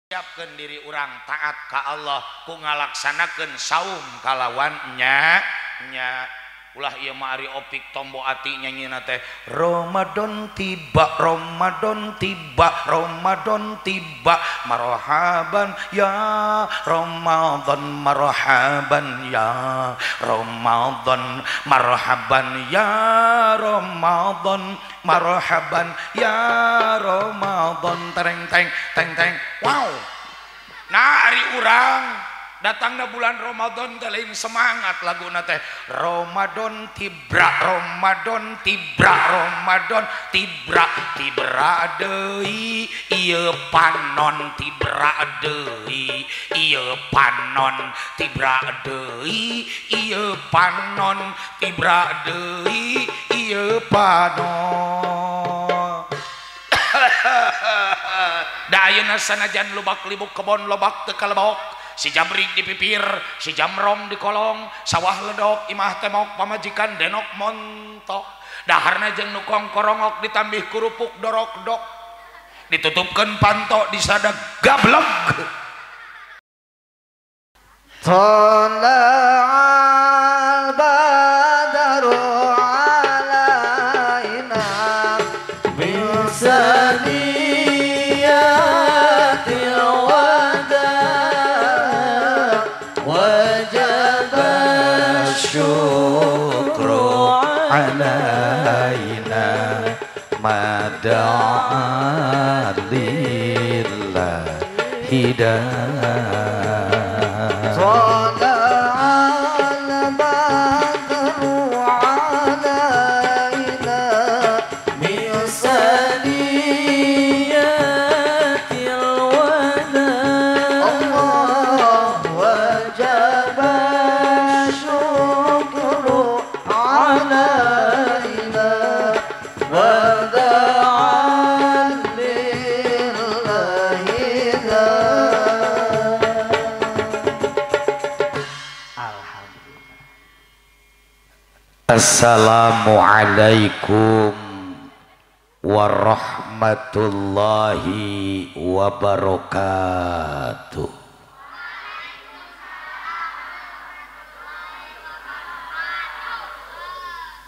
siapkan diri orang taat ka Allah ku ngalaksanakeun saum kalawannya ulah ieu mah ari opik tombo ati nyanyina teh Ramadan tiba Ramadan tiba Ramadan tiba marhaban ya Ramadan marhaban ya Ramadan marhaban ya Ramadan marhaban ya Ramadan tereng teng teng teng wow. Nah ari urang datangna bulan Ramadan teh lain semangat laguna teh Ramadan tibra Ramadan tibra Ramadan tibra tibra deui ieu panon tibra deui ieu panon tibra deui ieu panon tibra deui ieu panon. Da ayeuna sanajan lubak libuk kebon lobak teu kalebok si jamrik di pipir si jamrong di kolong sawah ledok imah temok pamajikan denok montok daharna jeung nu kongkorongok ditambih kurupuk dorok dok ditutupkeun panto disada gablog Tala'al badaru alaina min saniyatil wada wajaba syukru alaina mada'a lillahi Assalamualaikum warahmatullahi wabarakatuh.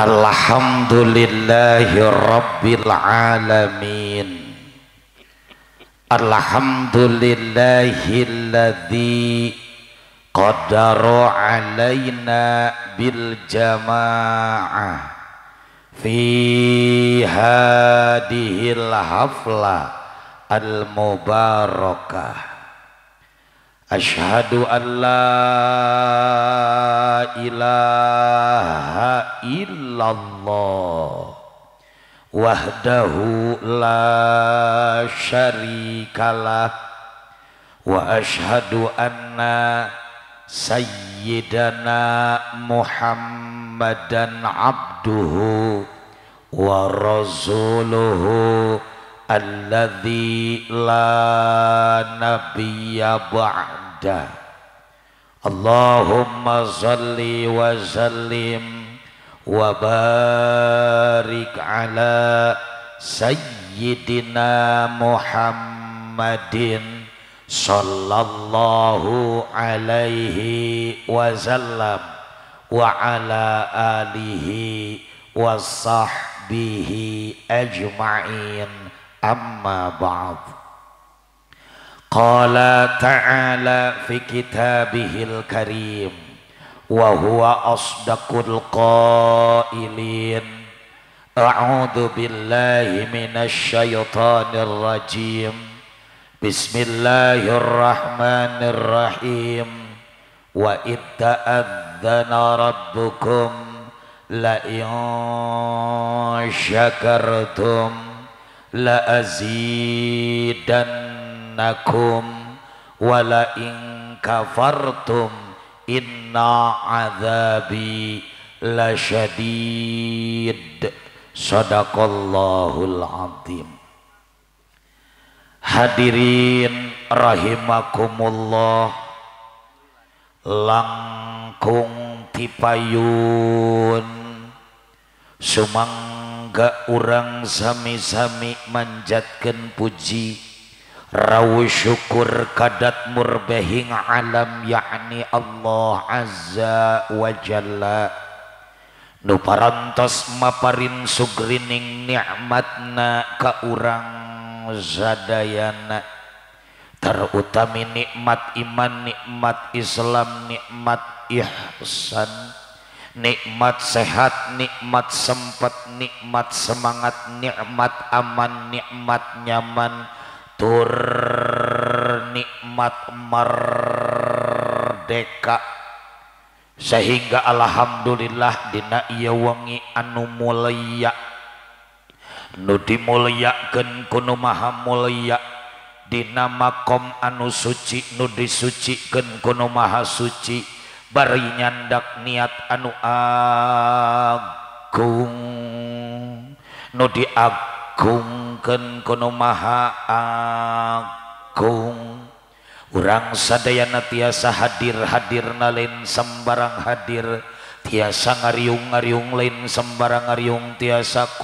Alhamdulillahi rabbil alamin. Alhamdulillahilladzi qaddaru alaina bil jamaah fi hadhil hafla al mubarakah. Asyhadu an la ilaha illallah wahdahu la syarikalah wa asyhadu anna sayyidana Muhammadan abduhu wa rasuluhu alladzi la nabiyya ba'da. Allahumma shalli wa sallim wa barik ala sayyidina Muhammadin sallallahu alaihi wasallam wa ala alihi wa sahbihi ajma'in amma ba'd. Qala ta'ala fi kitabihil karim wa huwa asdaqul qailin a'udzu billahi minasy syaithanir rajim. Bismillahirrahmanirrahim. Wa itta'adzana rabbukum la in syakartum la azidannakum wa la in kafartum inna azabi lasyadid. Sadaqallahul azim. Hadirin rahimakumullah, langkung tipayun sumangga urang sami-sami manjatkeun puji rawu syukur kadat murbehing alam yakni Allah azza wa jalla nu parantos maparin sugrining nikmatna ka urang sadayana terutami nikmat iman, nikmat Islam, nikmat ihsan, nikmat sehat, nikmat sempat, nikmat semangat, nikmat aman, nikmat nyaman, tur nikmat merdeka, sehingga alhamdulillah dina ieu wengi anu mulia nu dimulyakeun ku nu maha mulya dina makom anu suci nu disucikeun ku nu maha suci bari nyandak niat anu agung nu diagungkeun ku nu maha agung. Urang sadayana tiasa hadir lain sembarang hadir, tiasa ngariung lain sembarang ngariung, tiasa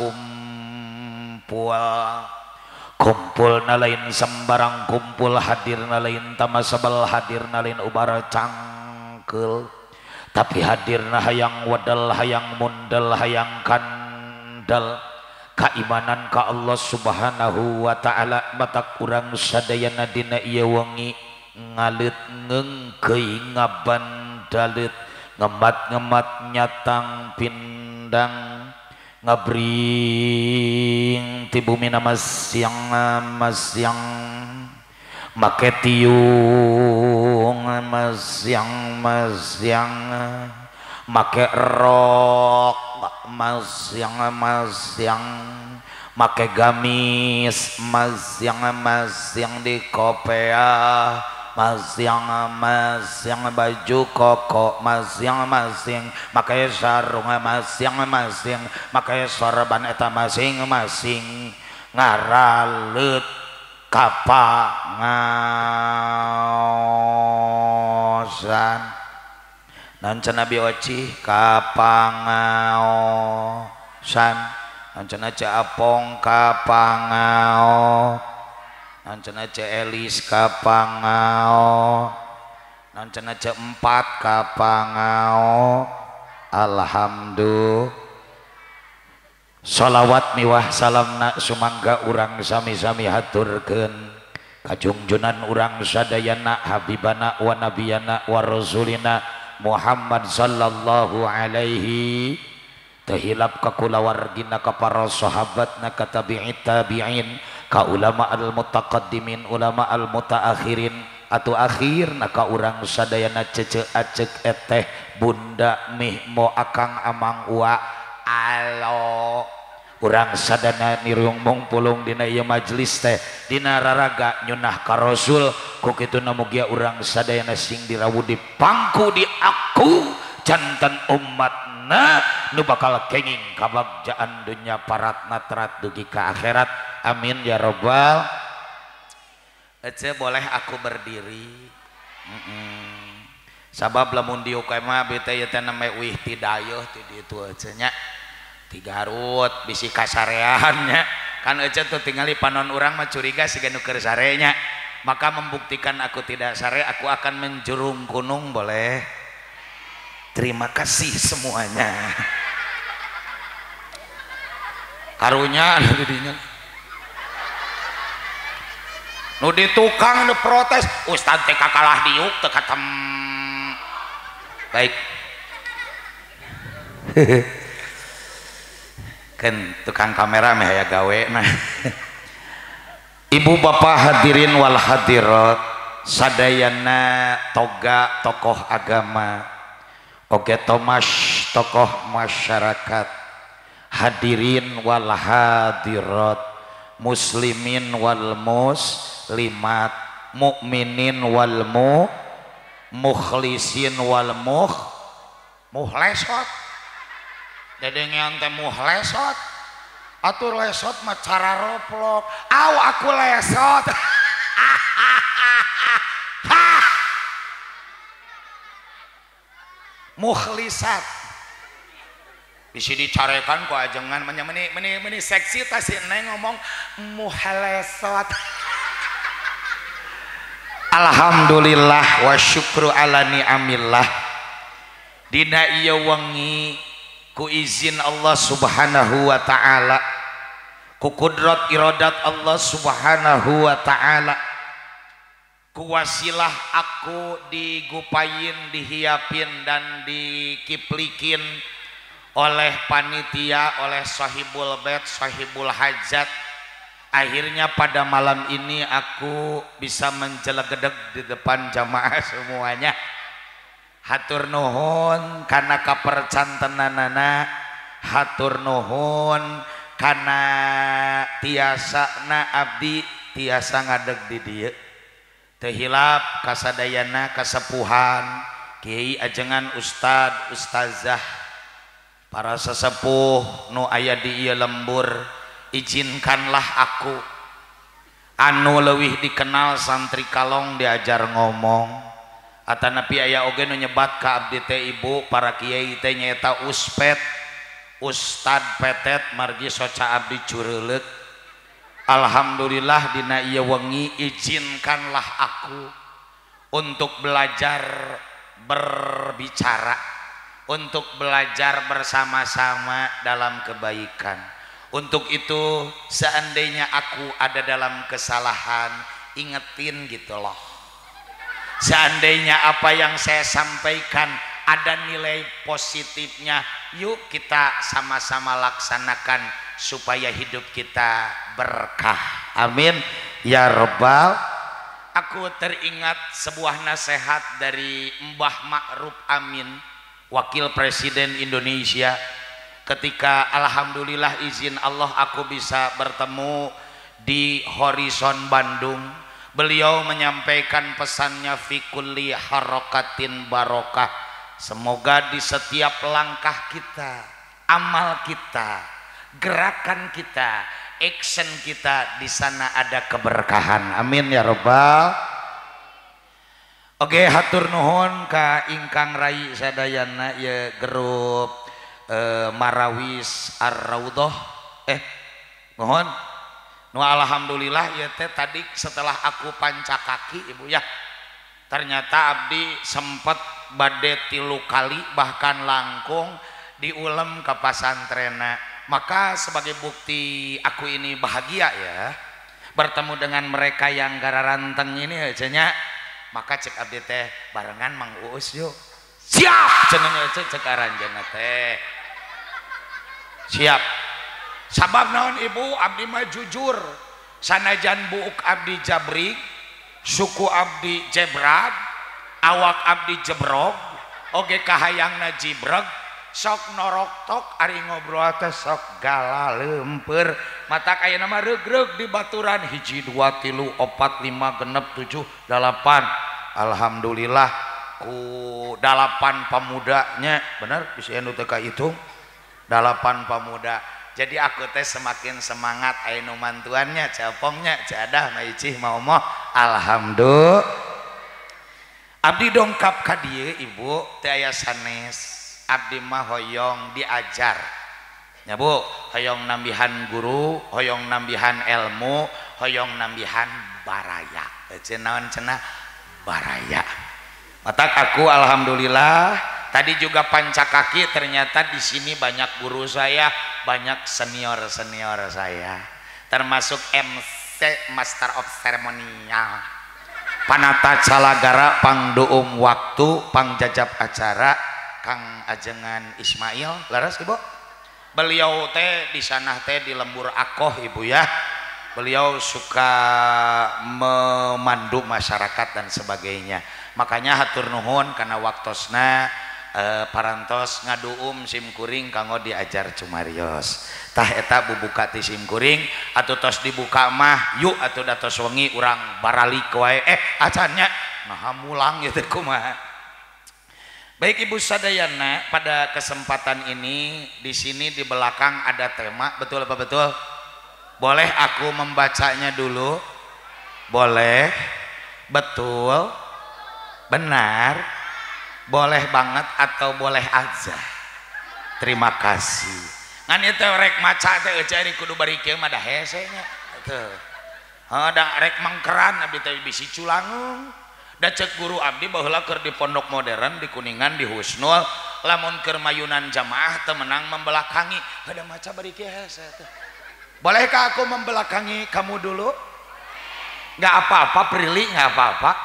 kumpul lain sembarang kumpul, hadir lain tamasabal, hadir lain ubara cangkel, tapi hadirna hayang wadal, hayang mundal, hayang kandal kaimanan ka Allah subhanahu wa ta'ala. Matak urang sadayana dina ieu wengi ngalit ngengkei ngabandalit ngemat nyatang pindang ngabring ti bumi na masyang make tiung masyang make rok masyang make gamis masyang di kopea masyang baju koko masyang make sarung masyang make sorban eta masing-masing ngaralet kapangaosan nancana bioci kapangaosan nancana caapong kapangao nancana elis kapangao nancana empat kapangao. Alhamdulillah, sholawat miwah salamna sumangga urang sami-sami haturkeun kajungjunan urang sadayana habibana wa nabiyana wa rasulina Muhammad sallallahu alaihi tahilap ka kulawargina ka para sahabatna ka tabi'in ka ulama al mutaqaddimin ulama al mutaakhirin atau akhirna ka urang sadayana cece acek eteh bunda mih mo akang amang wa alo urang sadana nirung mung pulung dina ieu majelis teh dina raraga nyunah ka rasul ku kituna mugia urang sadayana sing dirawuh di pangku di aku jantan umatna nu bakal kenging kabagjaan dunya paratna terat dugi ka akhirat. Amin ya robbal. Ece boleh aku berdiri sabab lamun dieu ka mah bete ieu teh name wih ti dayeuh ti ditu ece nya ti Garut bisi kasarean nya kan ece tuh tingali panon urang mah curiga siga nu keur sare nya maka membuktikan aku tidak sare aku akan menjurung gunung boleh. Terima kasih semuanya karunya anu didinya nu ditukang nu protes ustad teh kakalah diuk teu katem baik kan tukang kamera mah aya gawe nah. Ibu bapak hadirin wal hadirat sadayana toga tokoh agama oge tomas tokoh masyarakat hadirin wal hadirat muslimin wal muslimat mukminin wal mukhlisin wal muhlesot dedengean teh muhlesot atur lesot mah cara roplok aw aku lesot mukhlisat bisa dicarekan ku ajengan meni seksi tas si neng ngomong muhalesot Alhamdulillah wa syukru ala ni'amillah. Dina ieu wengi ku izin Allah Subhanahu wa taala, ku kudrat iradat Allah Subhanahu wa taala, ku wasilah aku digupayin, dihiapin dan dikiplikin oleh panitia, oleh sahibul bait, sahibul hajat. Akhirnya pada malam ini aku bisa menjelegedeg di depan jamaah semuanya. Hatur nuhun kana kapercantenanana, hatur nuhun kana tiasana abdi tiasa ngadeg di dieu. Teu hilap kasadayana kasepuhan, kiai ajengan ustad, ustazah, para sesepuh nu aya di ieu lembur, izinkanlah aku anu leuwih dikenal santri kalong diajar ngomong, atanapi aya oge nu nyebat ka abdi teh ibu para kiai teh nyaeta uspet, ustad petet margi soca abdi cureuleuk. Alhamdulillah dina ieu wengi izinkanlah aku untuk belajar berbicara, untuk belajar bersama-sama dalam kebaikan. Untuk itu seandainya aku ada dalam kesalahan, ingetin gitu loh. Seandainya apa yang saya sampaikan ada nilai positifnya, yuk kita sama-sama laksanakan supaya hidup kita berkah. Amin ya rabbal. Aku teringat sebuah nasihat dari Mbah Ma'ruf Amin, Wakil Presiden Indonesia, ketika alhamdulillah izin Allah aku bisa bertemu di Horizon Bandung. Beliau menyampaikan pesannya fi kulli harakatin barokah. Semoga di setiap langkah kita, amal kita, gerakan kita, action kita di sana ada keberkahan. Amin ya rabbal. Oke, hatur nuhun ka ingkang rai sadayana ya grup Marawis Ar-Raudhah. Mohon nu alhamdulillah ya teh tadi setelah aku panca kaki ibu ya, ternyata abdi sempat bade 3 kali bahkan langkung diulem ke pasantrena. Maka sebagai bukti aku ini bahagia ya bertemu dengan mereka yang gararanteng ini aja, maka cek abdi teh barengan Mang Uus yuk. Siap cenah cek aranjeunna teh. Siap. Sabab naon ibu, abdi mah jujur. Sanajan buuk abdi jabrig, suku abdi jebrad, awak abdi jebrog, oge kahayangna jibreg, sok norok tok ari ngobrol teh sok gala leumpeur. Matak aya nama regreg di baturan 1 2 3 4 5 6 7 8. Alhamdulillah ku 8 pemudanya, bener bisa anu teh ka hitung 8 pemuda. Jadi aku teh semakin semangat aya nu mantuannya, capongnya, cadah maicih maumoh. Alhamdulillah. Abdi dongkap ka dieu ibu teh aya sanes. Abdi mah hoyong diajar. Ya Bu, hoyong nambihan guru, hoyong nambihan ilmu, hoyong nambihan baraya. Cenah cenah baraya. Matak aku alhamdulillah tadi juga panca kaki, ternyata di sini banyak guru saya, banyak senior saya, termasuk MC Master of Ceremonial, panata calagara, pangduum waktu, pangjajab acara, Kang Ajengan Ismail, laras ibu. Beliau teh di sana teh di lembur akoh ibu ya. Beliau suka memandu masyarakat dan sebagainya. Makanya hatur nuhun karena waktosna parantos ngaduum simkuring kanggo diajar cumarios. Tah eta bubuka ti simkuring atuh tos dibuka mah yuk atuh datos wengi urang baralik wae acannya nah mulang gitu kumaha. Baik ibu sadayana, pada kesempatan ini di sini di belakang ada tema, betul apa betul? Boleh aku membacanya dulu? Boleh? Betul? Benar? Boleh banget atau boleh aja? Terima kasih. Ngan itu rek maca teh cari kudu bari kieu mah da hese nya. Teu. Da rek mangkeran abdi teh bisi culangung. Da cek guru abdi baheula keur di pondok modern di Kuningan di Husnul lamun keur mayunan jamaah teu menang membelakangi ada maca bari kieu hese teh. Bolehkah aku membelakangi kamu dulu? Nggak apa-apa, Prilly, nggak apa-apa.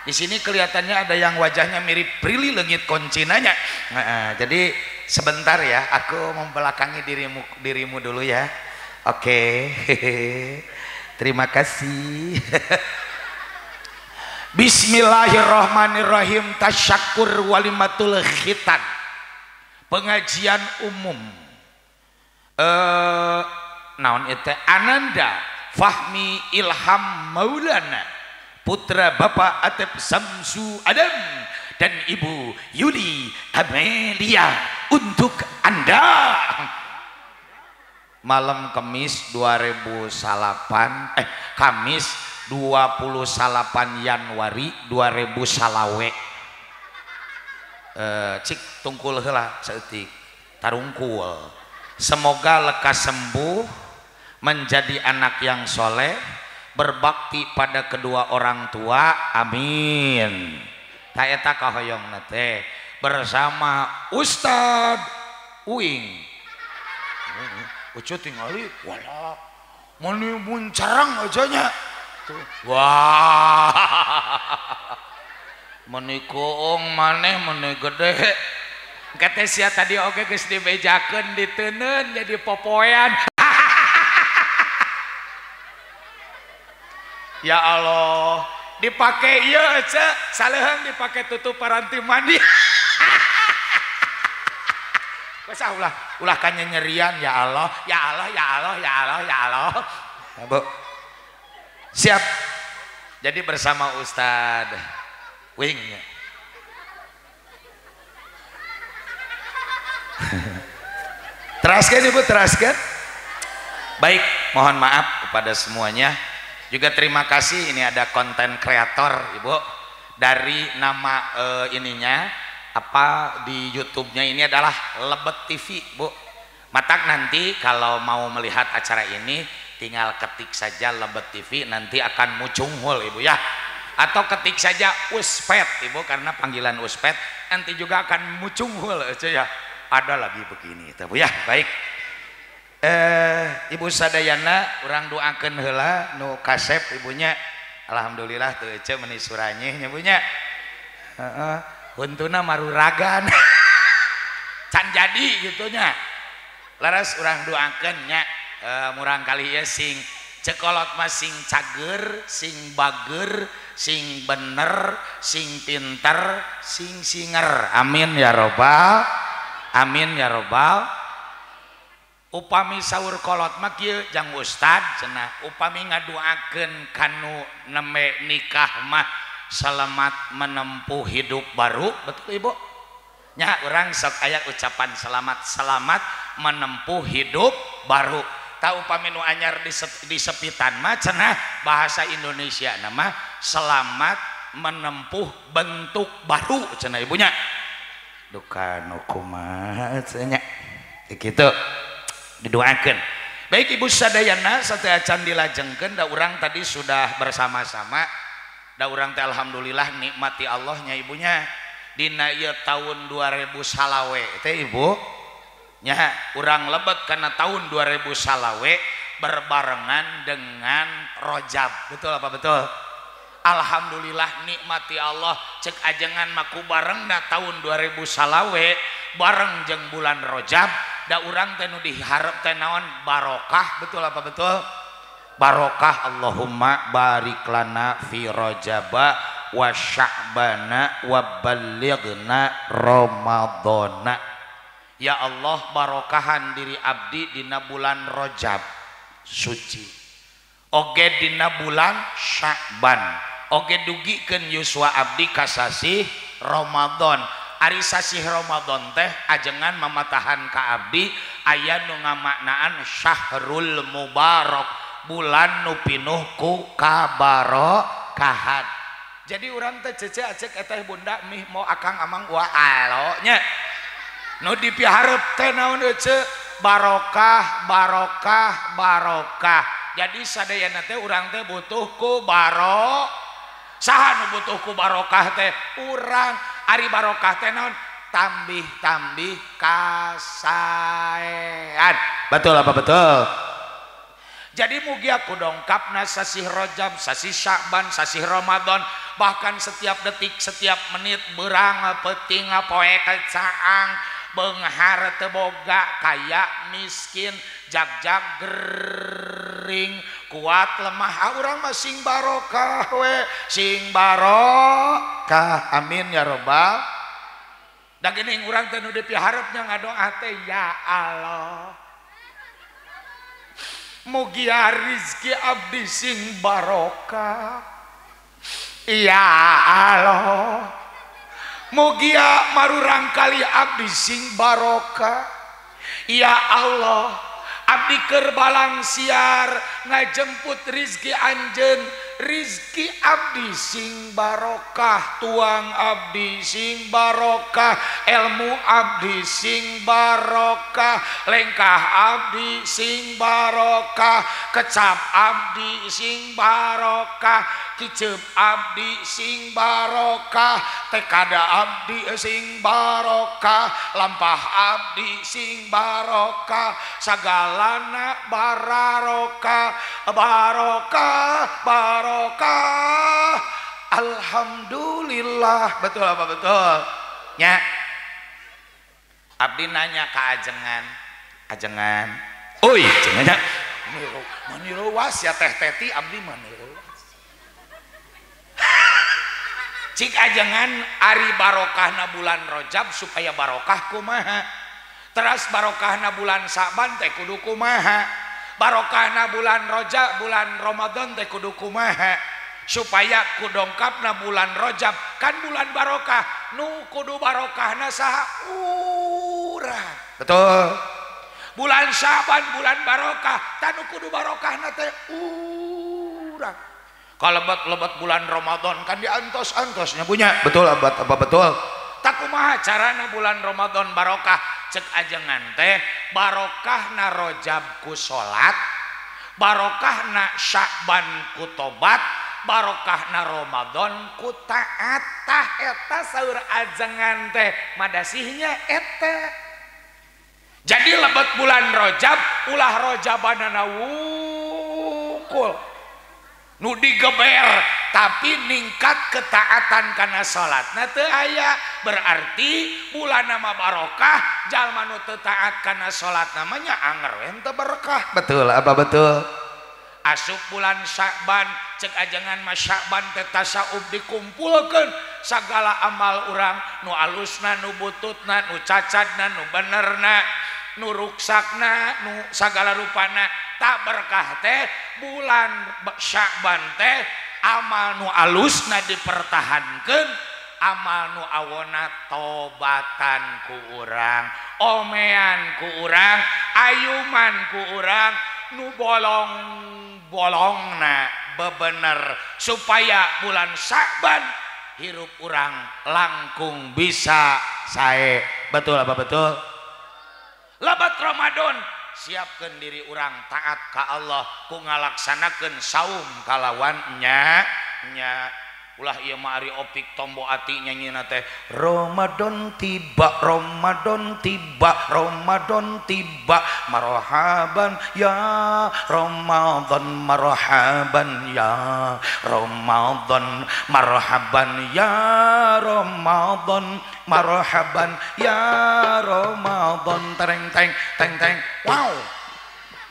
Di sini kelihatannya ada yang wajahnya mirip Prilly Leungit Koncinanya. Nah, jadi sebentar ya, aku membelakangi dirimu dulu ya. Oke. Terima kasih. Bismillahirrahmanirrahim. Tasyakur walimatul khitan. Pengajian umum. Naon itu? Ananda Fahmi Ilham Maulana, putra Bapak Atep Samsu Adam dan Ibu Yuli Amelia untuk Anda. Malam Kamis 28 Januari 2000 salawe. Cik tungkul heula saeutik tarungkul. Semoga lekas sembuh, menjadi anak yang soleh, berbakti pada kedua orang tua, amin. Ta eta kahoyongna teh bersama Ustadz Uing. Ucu tingali wala mani muncarang aja nya. Wah. Mani koong maneh mani gede. Kata sia tadi oke geus dibejakeun diteuneun jadi popoean. Ya Allah, dipakai ieu cek saleheng dipakai tutup paranti mandi. Masa ulah kan nyerian ya Allah, ya Allah, ya Allah, ya Allah, ya Allah. Ya, Bu. Siap. Jadi bersama Ustadz Wing. Teraskan Ibu, teraskan. Baik, mohon maaf kepada semuanya. Juga terima kasih, ini ada konten kreator Ibu dari nama ininya apa di YouTube-nya ini adalah Lebet TV Bu. Matak nanti kalau mau melihat acara ini tinggal ketik saja Lebet TV, nanti akan muncul Ibu ya. Atau ketik saja Uspet Ibu, karena panggilan Uspet nanti juga akan muncul aja ya. Ada lagi begini Bu ya. Baik. Ibu sadayana urang doakeun heula nu kasep ibunya. Alhamdulillah teu ece meuni suranyeh nya Bu nya. Heeh, huntuna maruragan. Can jadi gitu nya. Laras urang doakeun nya murang kali ieu sing cekolot mah sing cager, sing bager, sing bener, sing pinter, sing singer. Amin ya robbal. Amin ya robbal. Upami saur kolot mah kieu jang Ustad cenah, upami ngaduakeun kanu neme nikah mah selamat menempuh hidup baru, betul Ibu? Nya urang sok aya ucapan selamat menempuh hidup baru. Ta upami nu anyar di sepitan mah cenah bahasa Indonesia nama selamat menempuh bentuk baru cenah ibunya. Duka nu kumaha cenah kitu. Didoakan. Baik Ibu sadayana sateueu acan dilajengkeun da urang tadi sudah bersama-sama da urang teh alhamdulillah nikmati Allahnya ibunya dina ieu tahun 2000 salawe teh Ibu nya urang lebet karena tahun 2000 salawe berbarengan dengan Rojab, betul apa betul? Alhamdulillah nikmati Allah cek ajengan maku bareng na tahun 2000 salawe bareng jeung bulan Rojab da urang teh nu diharep teh naon barokah, betul apa betul? Barokah. Allahumma barik lana fi Rajaba wa Sya'bana wa ballighna Ramadhana. Ya Allah barokahan diri abdi dina bulan Rajab suci, oge dina bulan Sya'ban, oge dugikeun yuswa abdi kasasih Ramadan. Ari sasih Ramadan teh ajengan mamatahan ka abdi aya nu ngamaknaan syahrul mubarak, bulan nu pinuh ku kabarokahan. Jadi urang teh cece acek eta bunda mih mau akang amang wa alo nya nu dipiharep teh naon ece barokah barokah barokah. Jadi sadayana teh urang teh butuh ku saha nu butuh ku barokah teh urang ari barokah teh naon tambih kasaean Betul apa betul? jadi mugi aku dongkapna sasih Rajab sasih Sya'ban sasih Ramadan bahkan setiap detik setiap menit beurang peuting poe caang beunghar teu boga kaya miskin jag-jag gering kuat lemah urang mah sing barokah we sing barokah amin ya robbal da geuning urang teh nu dipiharepnya ngadoa teh ya Allah mugi rizki abdi sing barokah ya Allah mugi marurang kali abdi sing barokah ya Allah abdi keur balang siar ngajemput rizki anjeun rizki abdi sing barokah tuang abdi sing barokah ilmu abdi sing barokah lengkah abdi sing barokah kecap abdi sing barokah kiceup abdi sing barokah tekada abdi sing barokah lampah abdi sing barokah sagalana barokah barokah barokah alhamdulillah betul apa betul nya abdi nanya ke ajengan oi cenanya maniru was ya teh teti abdi maniru cik ajengan ari barokahna bulan Rajab supaya barokah kumaha teras barokahna bulan Sa'ban teh kudu kumaha barokahna bulan Rajab bulan Ramadan teh kudu kumaha supaya kudongkapna bulan Rajab kan bulan barokah nu kudu barokahna saha urang Betul. bulan Sa'ban bulan barokah tanu kudu barokahna teh urang kalebet-lebet bulan Ramadan kan diantos-antosnya punya Betul abad apa betul? tak kumaha carana bulan Ramadan barokah cek ajengan teh barokahna Rajab ku salat barokahna Sya'ban ku tobat barokahna Ramadan ku taat tah eta saur ajengan teh madasihnya eta jadi lebet bulan Rajab ulah Rajabanana wukul nu digeber tapi ningkat ketaatan kana salatna teu aya berarti bulan nama barokah jalma nu teu taat kana salat namanya anger we teu berkah Betul apa betul? asup bulan Sya'ban cek ajangan mah Sya'ban teh tasaub dikumpulkeun sagala amal urang nu alusna nu bututna nu cacadna nu benerna nu ruksakna nu sagala rupana tak berkah teh bulan Sya'ban teh amal nu alusna dipertahankeun amal nu awona tobatan ku urang omean ku urang ayuman ku urang nu bolong-bolongna bebener supaya bulan Sya'ban hirup urang langkung bisa sae Betul apa betul? lebat Ramadan siapkan diri orang taat ka Allah ku ngalaksanakeun saum kalawan nya ulah ieu mah ari opik tombo ati nyanyina teh Ramadan tiba Ramadan tiba Ramadan tiba marhaban ya Ramadan marhaban ya Ramadan marhaban ya Ramadan marhaban ya Ramadan tereng teng teng teng wow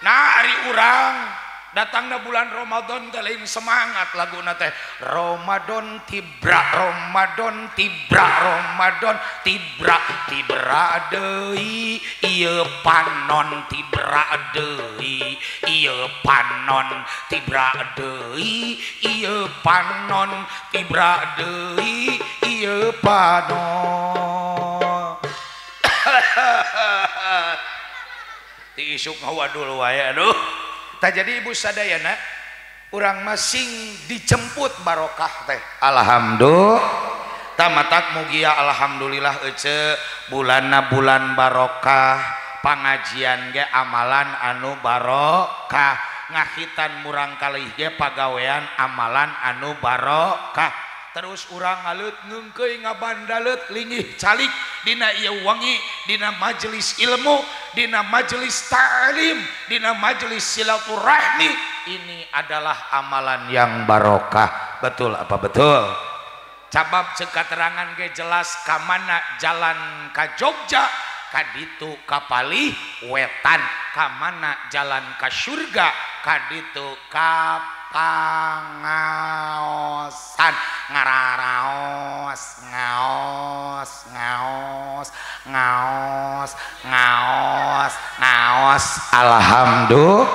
nah ari urang datangna bulan Ramadan teh lain semangat laguna teh Ramadan tibra Ramadan tibra Ramadan tibra tibra deui ieu panon tibra deui ieu panon tibra deui ieu panon tibra deui ieu panon ti isuk ngawadul wae aduh tak jadi ibu sadayana urang masing dijemput barokah teh Alhamdulillah. tamatak mugia alhamdulillah ece bulanna bulan barokah pangajian ge amalan anu barokah ngahitan murang kalih ge pagawean amalan anu barokah. Terus urang ngalut ngengkeuy ngabandalet lingih calik dina ieu wangi dina majelis ilmu dina majelis ta'lim dina majelis silaturahmi. Ini adalah amalan yang barokah. Betul apa betul? Cabab cek katerangan ge jelas kamana jalan ka Jogja kaditu kapalih wetan, kamana jalan ka surga kaditu ka pangaosan. Ngararaos ngaos ngaos ngaos ngaos ngaos alhamdulillah.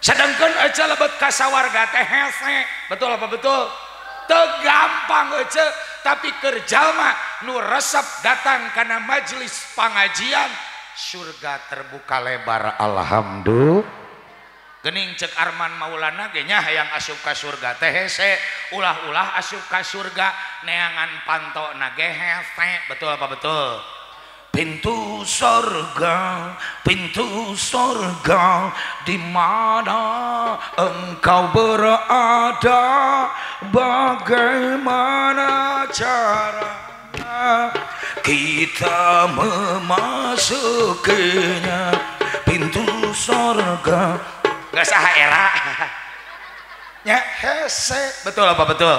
Sedangkan aja lebet kasawarga teh hese. Betul apa betul? Gampang aja, tapi kerjalma nu resep datang karena majelis pengajian surga terbuka lebar alhamdulillah. Gening cek Arman Maulana ge nya hayang asup ka surga teh hese, ulah-ulah asup ka surga neangan pantona ge hese. Betul apa betul? Pintu surga di mana engkau berada, bagaimana caranya kita memasukinya pintu surga. Gak sah era nya hese. Betul apa betul?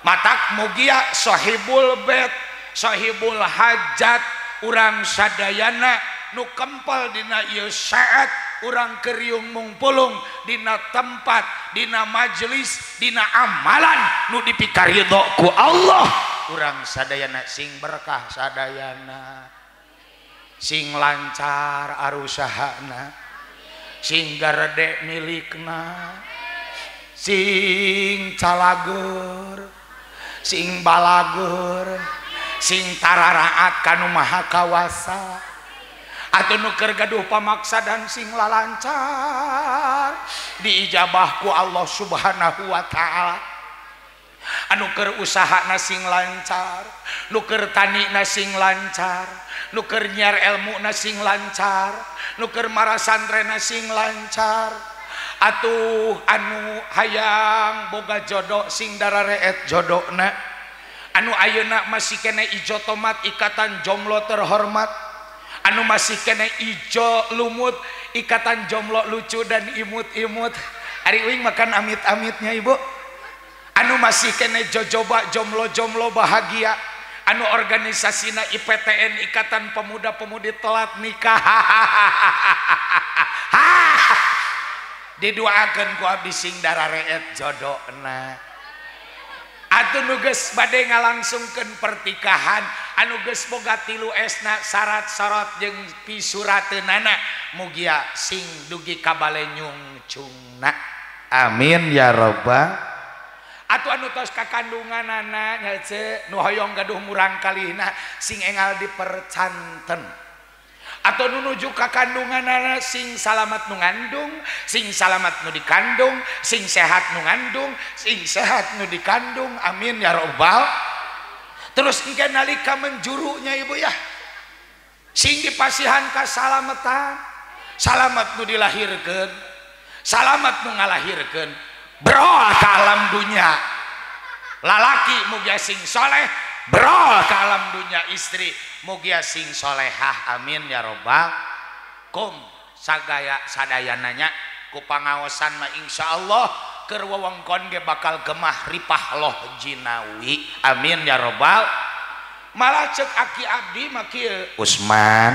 Matak mugia sahibul bait sahibul hajat urang sadayana nu kempel dina ieu saat urang keriung mungpulung dina tempat dina majelis dina amalan nu dipikaridho ku Allah. Urang sadayana sing berkah sadayana, sing lancar arusahana, sing garede milikna, sing calagur, sing balagur, sing tararaat kanu maha kawasa, atuh nu keur gaduh pamaksa dan sing lalancar diijabah ku Allah Subhanahu wa taala. Anu keur usahana sing lancar, nu keur tanina sing lancar, nu keur nyiar elmuna sing lancar, nu keur marasantrena sing lancar. Atuh anu hayang boga jodoh sing darareet jodona, anu ayeuna masih kena ijo tomat ikatan jomblo terhormat, anu masih kena ijo lumut ikatan jomblo lucu dan imut-imut. Ari uing makan amit-amitnya ibu. Anu masih kena jojoba jomblo-jomblo bahagia, anu organisasina IPTN ikatan pemuda-pemudi telat nikah. Didoakeun ku abdi sing darareet jodona. Atuh nu geus bade ngalangsungkeun pertikahan anu geus boga 3 esna syarat-syarat jeung pisurateunana mugia sing dugi ka balenyung cungna. Amin ya rabbal. Atuh anu tos kakandunganana nya ce nu hoyong gaduh murang kalihna sing engal dipercanten. Atau nunuju ka kandunganana sing salamat nu ngandung, sing salamat nu dikandung, sing sehat nu ngandung, sing sehat nu dikandung. Amin ya rabbal. Terus engke nalika menjurunya ibu ya, sing dipasihan ka salamatan, salamat nu dilahirkeun, salamat nu ngalahirkeun, bro ka alam dunya. Lalaki mugia sing soleh, bro ka alam dunya istri mugia sing solehah. Amin ya robbal. Kum sagaya sadayananya ku pangaosan mah insyaallah keur wewengkon ge bakal gemah ripah loh jinawi. Amin ya robbal. Malah cek aki abdi mah kieu Usman,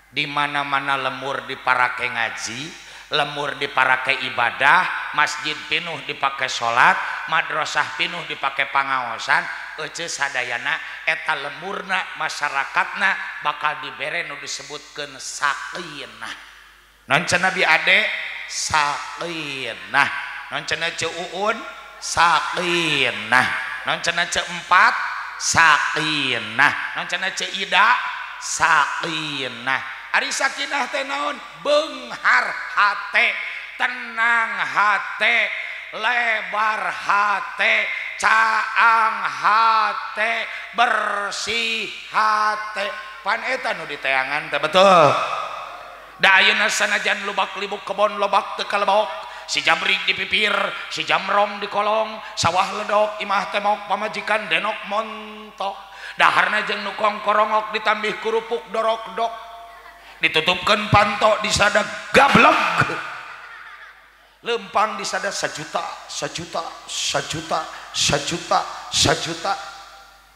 di mana-mana lemur diparake ngaji, lemur diparake ibadah, masjid pinuh dipakai sholat, madrasah pinuh dipakai pangaosan, ece sadayana eta lemurna masyarakatna bakal dibere nu disebutkeun sakinah. Non cenah bi ade sakinah, non cenah ce uun sakinah, non cenah ce empat sakinah, non cenah ce ida sakinah. Ari sakinah teh naon? Beunghar hate, tenang hate, lebar hate, caang hate, bersih hate. Pan eta nu diteangan teh betul. da ayeuna sanajan lubak libuk kebon lobak teu kalebok si jabrik di pipir si jamrong di kolong sawah ledok imah temok pamajikan denok montok daharna jeung nu kongkorongok ditambih kerupuk dorok dok ditutupkeun panto disada gablog lempang disada sajuta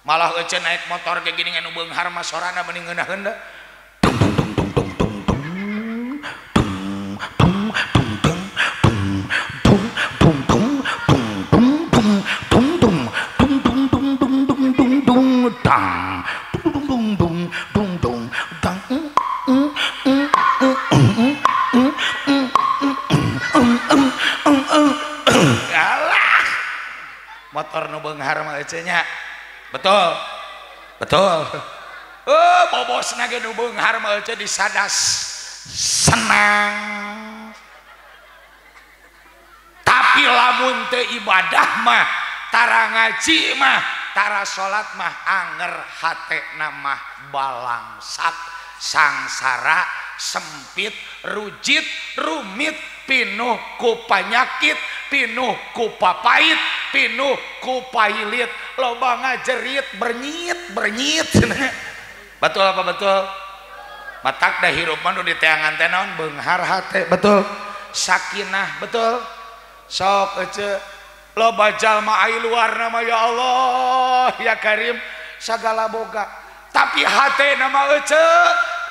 malah ece naik motor kayak gini nganu beunghar mah sorana mending ngeunah-ngeunah motor nu beunghar mah ece nya betul bobosna ge nu beunghar mah ece disadas senang tapi lamun teu ibadah mah tara ngaji mah tara salat mah anger hatena mah balangsak sangsara sempit rujit rumit pinuh ku panyakit pinuh ku papait pinuh ku pailit loba ngajerit bernyit betul apa betul matak dah hirup mah nu di teangan teh naon beunghar hate betul sakinah betul sok ece loba jalma ai luarna mah ya Allah ya Karim sagala boga tapi hatena mah ece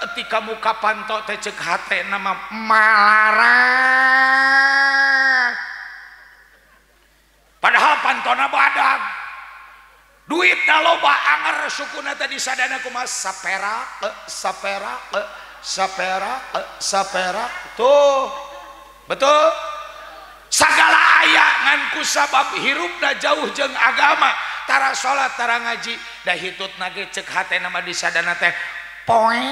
ketika muka pantok teh ceuk hatena mah malarat padahal pantona badag duitna loba anger sukuna teh disadana kumaha sapera tuh betul sagala aya ngan ku sabab hirupna jauh jeung agama tara salat tara ngaji da hitutna ge ceuk hatena mah disadana teh poe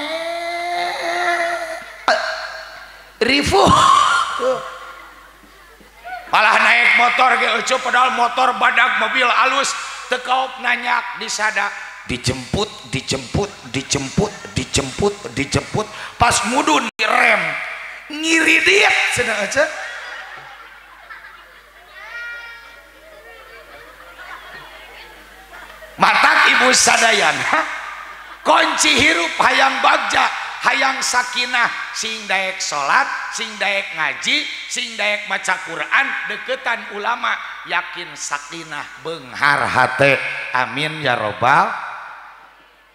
rifu malah naik motor ge eueuh padahal motor badag mobil alus teu kaop nanyak disada dijemput pas mudun direm ngiri diet cenah aja matak ibu sadayan kunci hirup hayang bagja hayang sakinah sing daek salat sing daek ngaji sing daek maca Quran deketan ulama yakin sakinah beunghar hate amin ya robbal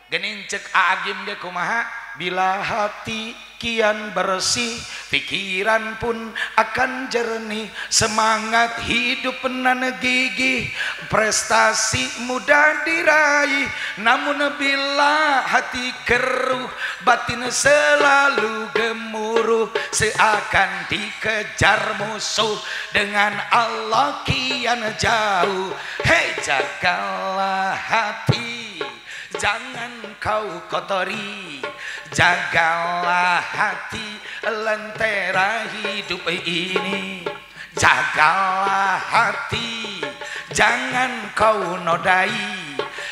geuning ceuk aagim ge kumaha bila hati kian bersih pikiran pun akan jernih semangat hidup nan gigih prestasi mudah diraih namun bila hati keruh batin selalu gemuruh seakan dikejar musuh dengan Allah kian jauh hei jagalah hati jangan kau kotori jagalah hati lentera hidup ini jagalah hati jangan kau nodai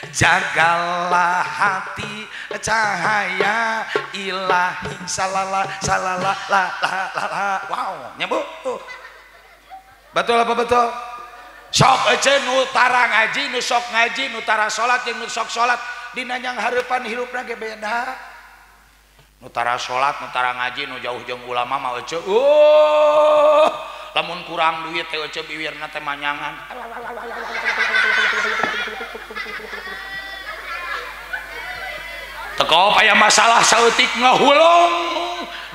jagalah hati cahaya ilahi salala wow nyabu betul apa betul sok ece nu tara ngaji nu sok ngaji nu tara salat jeung nu sok salat dina nyang hareupan hirupna ge beda nu tara salat nu tara ngaji nu jauh jeung ulama mah ece lamun kurang duit teh ece biwirna teh manyangan teko aya masalah saeutik ngahulung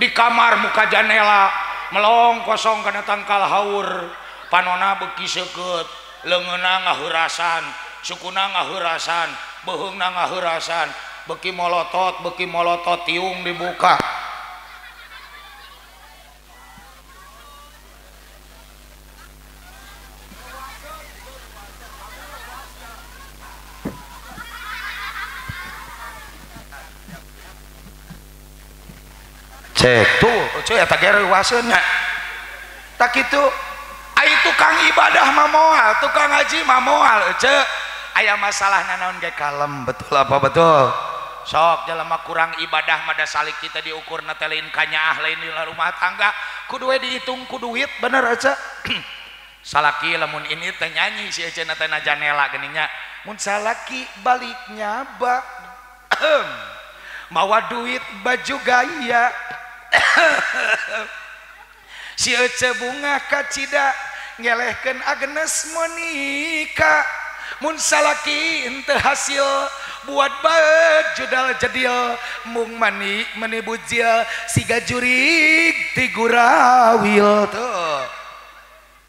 di kamar muka janela melong kosong kana tangkal haur panona beuki seukeut leungeunna ngaheurasan sukuna ngaheurasan beuheungna ngaheurasan beuki molotot tiung dibuka cek tuh cuy eta ge reuwaseunna tak kitu ai tukang ibadah mah moal tukang ngaji mah moal ece aya masalah naon ge kalem betul apa betul sok jelema kurang ibadah mada salik kita diukur natelin kanyaah lain di rumah tangga kudu we dihitung ku duit bener aja salaki lamun ini teh nyanyi si Ece teh na janela geuninnya mun salaki baliknya ba mawa duit baju gaya si Ece bunga kacida ngelehkeun Agnes Monika mun salaki henteu hasil buat baet judal jadil mung mani bujil siga jurig ti gurawil tuh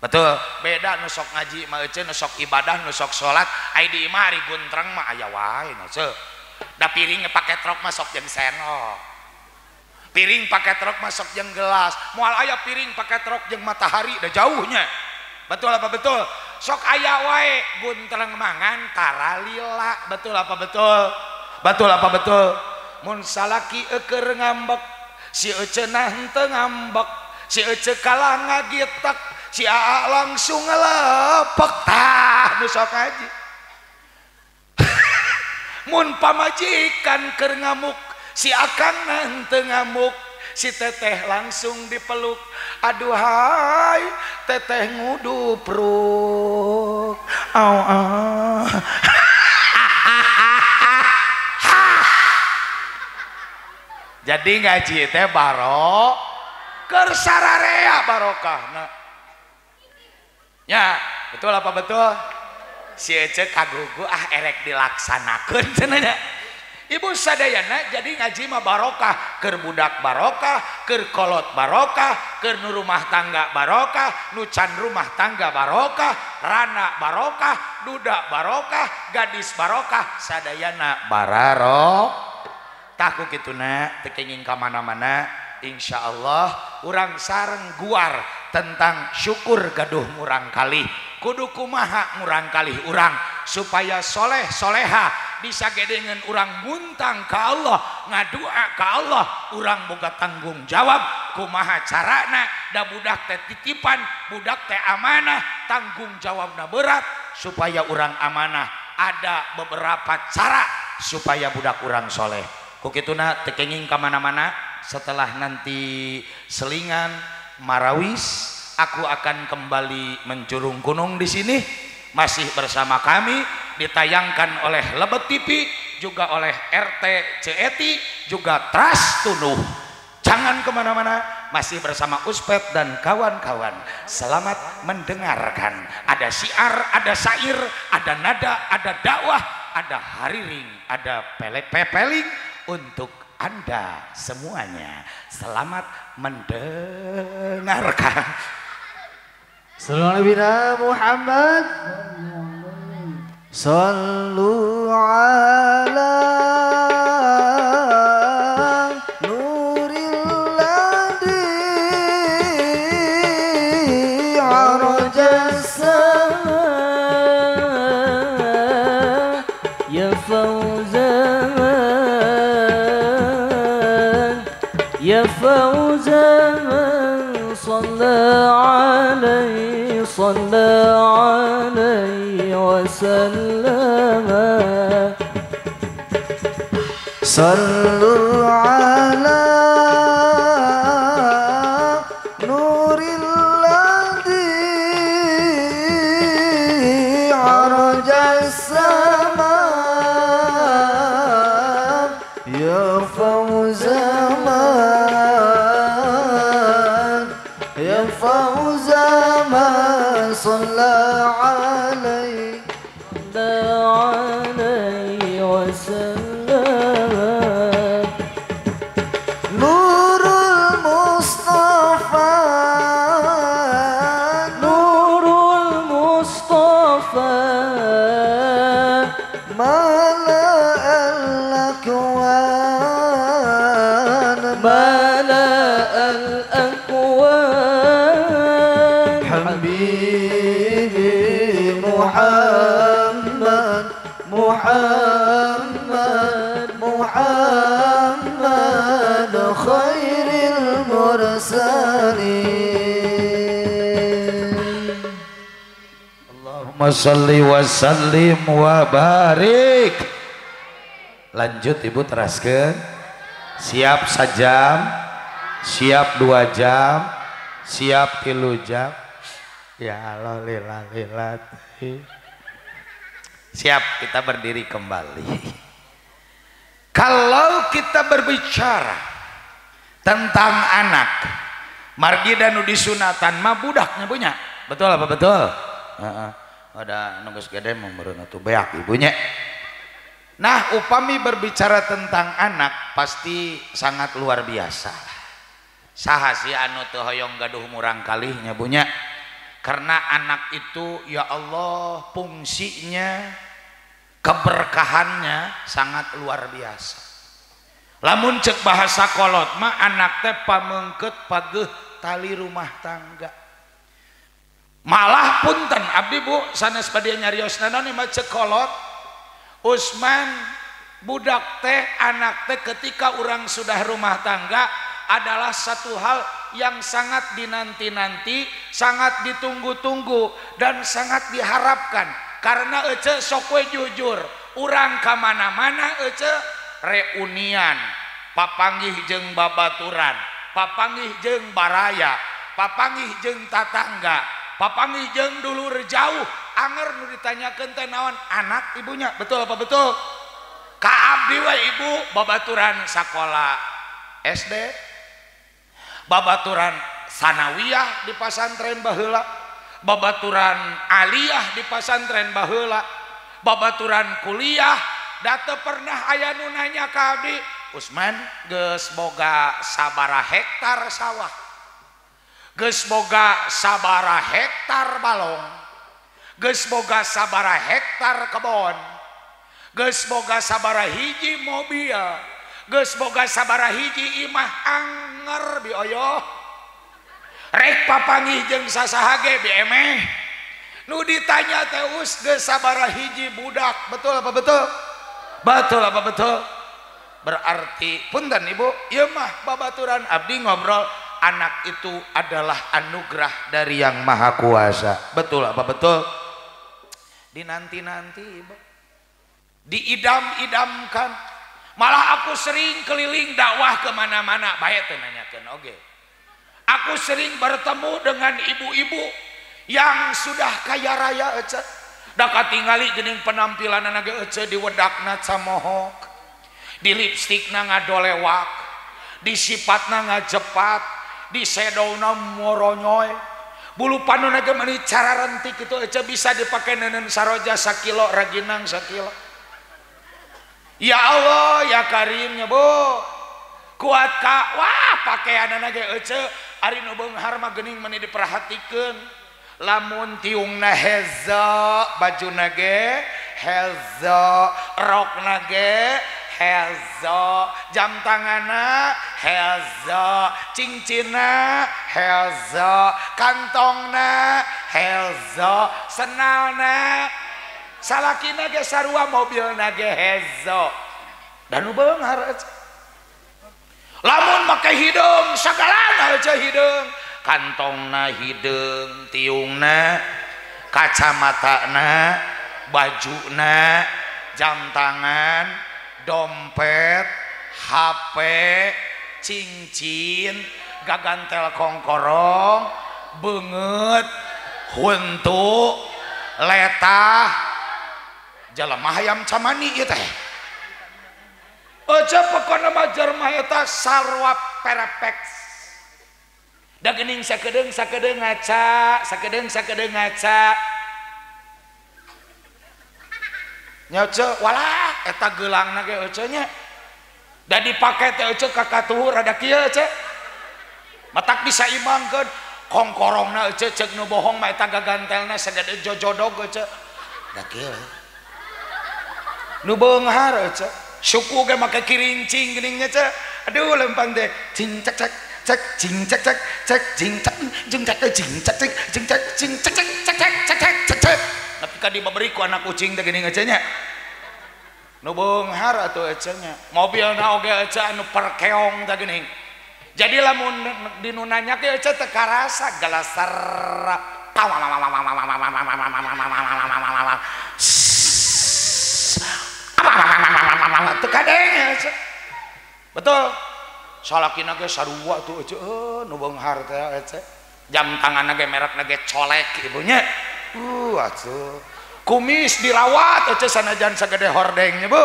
betul beda nu sok ngaji mah euceun nu sok ibadah nu sok salat ai di imah ari guntreng mah aya wae nu ce da piring pake trok mah sok jeung sendok piring pake trok mah sok jeung gelas moal aya piring pake trok jeung matahari da jauhnya betul apa betul sok aya wae guntreng mangan tara lila betul apa betul betul apa betul mun salaki eukeur ngambek si Eceunah henteu ngambek si Ece kalah ngagitek si Aa langsung ngelepek tah nu sok aji mun pamajikan keur ngamuk si Akang henteu ngamuk si teteh langsung dipeluk aduhai teteh ngudupruk jadi ngaji teh barok keur sararea barokahna ya betul apa betul si Ece kagugu erek dilaksanakeun cenah ibu sadayana jadi ngaji mah barokah keur budak barokah keur kolot barokah keur nu rumah tangga barokah nu can rumah tangga barokah rana barokah duda barokah gadis barokah sadayana bararo taku kituna teu kenging ka mana-mana insyaallah urang sareng guar tentang syukur gaduh murang kalih kudu kumaha murang kalih urang supaya soleh soleha bisa gedengan urang muntang ka Allah ngadua ka Allah urang boga tanggung jawab kumaha carana da budak teh titipan budak teh amanah tanggung jawabna berat supaya urang amanah ada beberapa cara supaya budak urang soleh kukituna teu kenging ka mana-mana setelah nanti selingan marawis aku akan kembali mencurung gunung di sini masih bersama kami ditayangkan oleh Lebet TV juga oleh RT Cieti juga Trust Tunuh jangan kemana-mana masih bersama Uspet dan kawan-kawan selamat mendengarkan ada syiar ada syair ada nada ada dakwah ada hariring ada pepeling untuk Anda semuanya selamat mendengarkan. Sallallahu Nabi Muhammad Sallu ala nuril ladhi arajas sama ya fawzan ya fawzan صلى عليه وسلم صلوا على نور الذي عرج السماء يا فوز من يا فوز من صلى عليه وسلم نور المصطفى نور المصطفى ملأ الأكوان ملأ الأكوان حبيبي محمد محمد محمد خير المرسلين Allahumma salli wa sallim wa barik Lanjut ibu teraskeun. Siap sajam, siap 2 jam, siap 3 jam. Ya Allah lila. Siap, kita berdiri kembali. Kalau kita berbicara tentang anak, margi dan disunatan mah budaknya punya. Betul apa betul? Ada nunggus gede membereun atuh beak ibunya. Nah, upami berbicara tentang anak pasti sangat luar biasa. Saha sih anu teu hoyong gaduh murang kalihnya punya. Karena anak itu ya Allah fungsinya, keberkahannya sangat luar biasa. Lamun cek bahasa kolot mah anak teh pamengkeut pageuh tali rumah tangga. Malah punten abdi Bu sanes padia nyariosna naon mah cek kolot Usman budak teh anak teh ketika orang sudah rumah tangga adalah satu hal yang sangat dinanti-nanti, sangat ditunggu-tunggu dan sangat diharapkan. Karena ece sok we jujur, urang ka mana-mana ece reunian, papanggih jeung babaturan, papanggih jeung baraya, papanggih jeung tatangga, papanggih jeung dulur jauh. Anger nu ditanyakeun teh naon anak ibunya, betul apa betul? Ka abdi we ibu babaturan sakola SD, babaturan sanawiyah di pasantren baheula, babaturan aliyah di pasantren baheula, babaturan kuliah. Da teu pernah aya nu nanya ka abdi, Usman geus boga sabaraha hektar sawah, geus boga sabaraha hektar balong, geus boga sabaraha hektar kebon, geus boga sabaraha hiji mobil, geus boga sabaraha hiji imah anger bioyoh, rek papanggih jeung sasaha ge emeh. Nu ditanya teh us geus sabaraha hiji budak, betul apa betul? Betul apa betul? Berarti punten ibu, ieu mah babaturan abdi ngobrol, anak itu adalah anugerah dari yang maha kuasa. Betul apa betul? Dinanti-nanti ibu, diidam-idamkan. Malah aku sering keliling dakwah kemana-mana, bae teu nanyakeun oge. Aku sering bertemu dengan ibu-ibu yang sudah kaya raya ece, da katingali geuning penampilanna ge ece, di wedakna camohok, di lipstikna ngadolewak, di sifatna ngajepat, di sedowna moronyoy, bulu panuna ge meuni cara rentik itu ece bisa dipakai neneun saroja sakilo raginang sakilo. Ya Allah ya Karimnya Bu, kuat ka wah pakaianna ge ece ari nu beunghar mah geuning meuni diperhatikeun. Lamun tiungna heza, bajuna ge heza, rokna ge heza, jam tanganna heza, cincinna heza, kantongna heza, senalna, salakina ge sarua, mobilna ge heza. Dan nu beunghar lamun make hidung sagalana aja hidung, kantongna hidung, tiungna, kacamatana, bajuna, jam tangan, dompet, HP, cincin, gagantel kongkorong, beungeut, huntu, letah, jelema hayam camani ieu teh. Aja pokona mah jelema eta sarwa perfect. Da geuning sakedeung ngaca, sakedeung ngaca. Nya ece walah eta geulangna ge ece nya. Da dipake teh ece ka katuhur rada kieu ece. Matak bisa imbangkeun kongkorongna ece ceuk nu bohong mah eta gagantelna sagede jojodog ece. Da kieu. Nu beunghar ece. Suku ge make kirincing geuning nya ece. Aduh lempang teh cing cek cek cek jing cek cek cek jing cek jing cek jing cek cek jing cek jing cek cek cek cek cek cek cek. Tapi ka diberi ku anak kucing teh geuning ece nya. Nu beunghar atuh ece nya. Mobilna oge ece anu perkeong teh geuning. Jadi lamun dinu nanya ke ece teu karasa galasar. Teu kada betul salakina ge sarua tuh nu beunghar teh jam tangan ge merek ge colek ibunya atuh kumis dirawat sanajan sagede hordengnya bu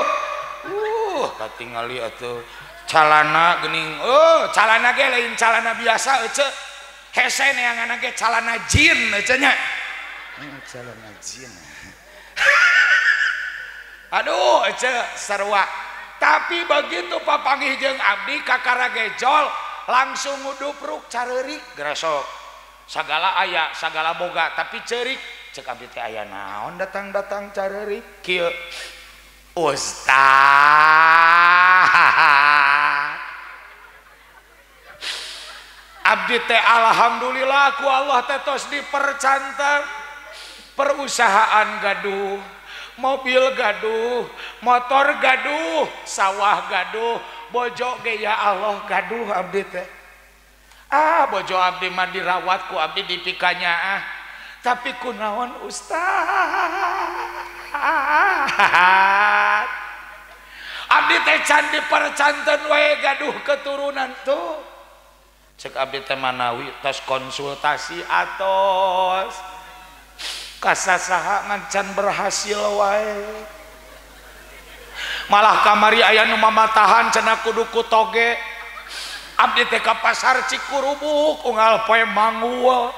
katingali atuh calana geuning calana ge lain calana biasa hese neangan ge calana jin nya calana jin aduh sarua tapi begitu papanggih jeung abdi kakara gejol langsung ngudupruk careurik grasok sagala aya sagala boga tapi ceurik cek abdi teh aya naon datang-datang careurik kieu Ustaz abdi teh alhamdulillah ku Allah teh tos dipercanten perusahaan gaduh mobil gaduh motor gaduh sawah gaduh bojo ge ya Allah gaduh abdi teh bojo abdi mah dirawat ku abdi dipikanya tapi kunaon Ustaz abdi teh can dipercanten wae gaduh keturunan tuh cek abdi teh manawi tos konsultasi atos kasasaha ngan berhasil wae malah kamari aya nu mamatahan cenah kudu kutoge abdi teh ka pasar Cikurubuk unggal poe Manguel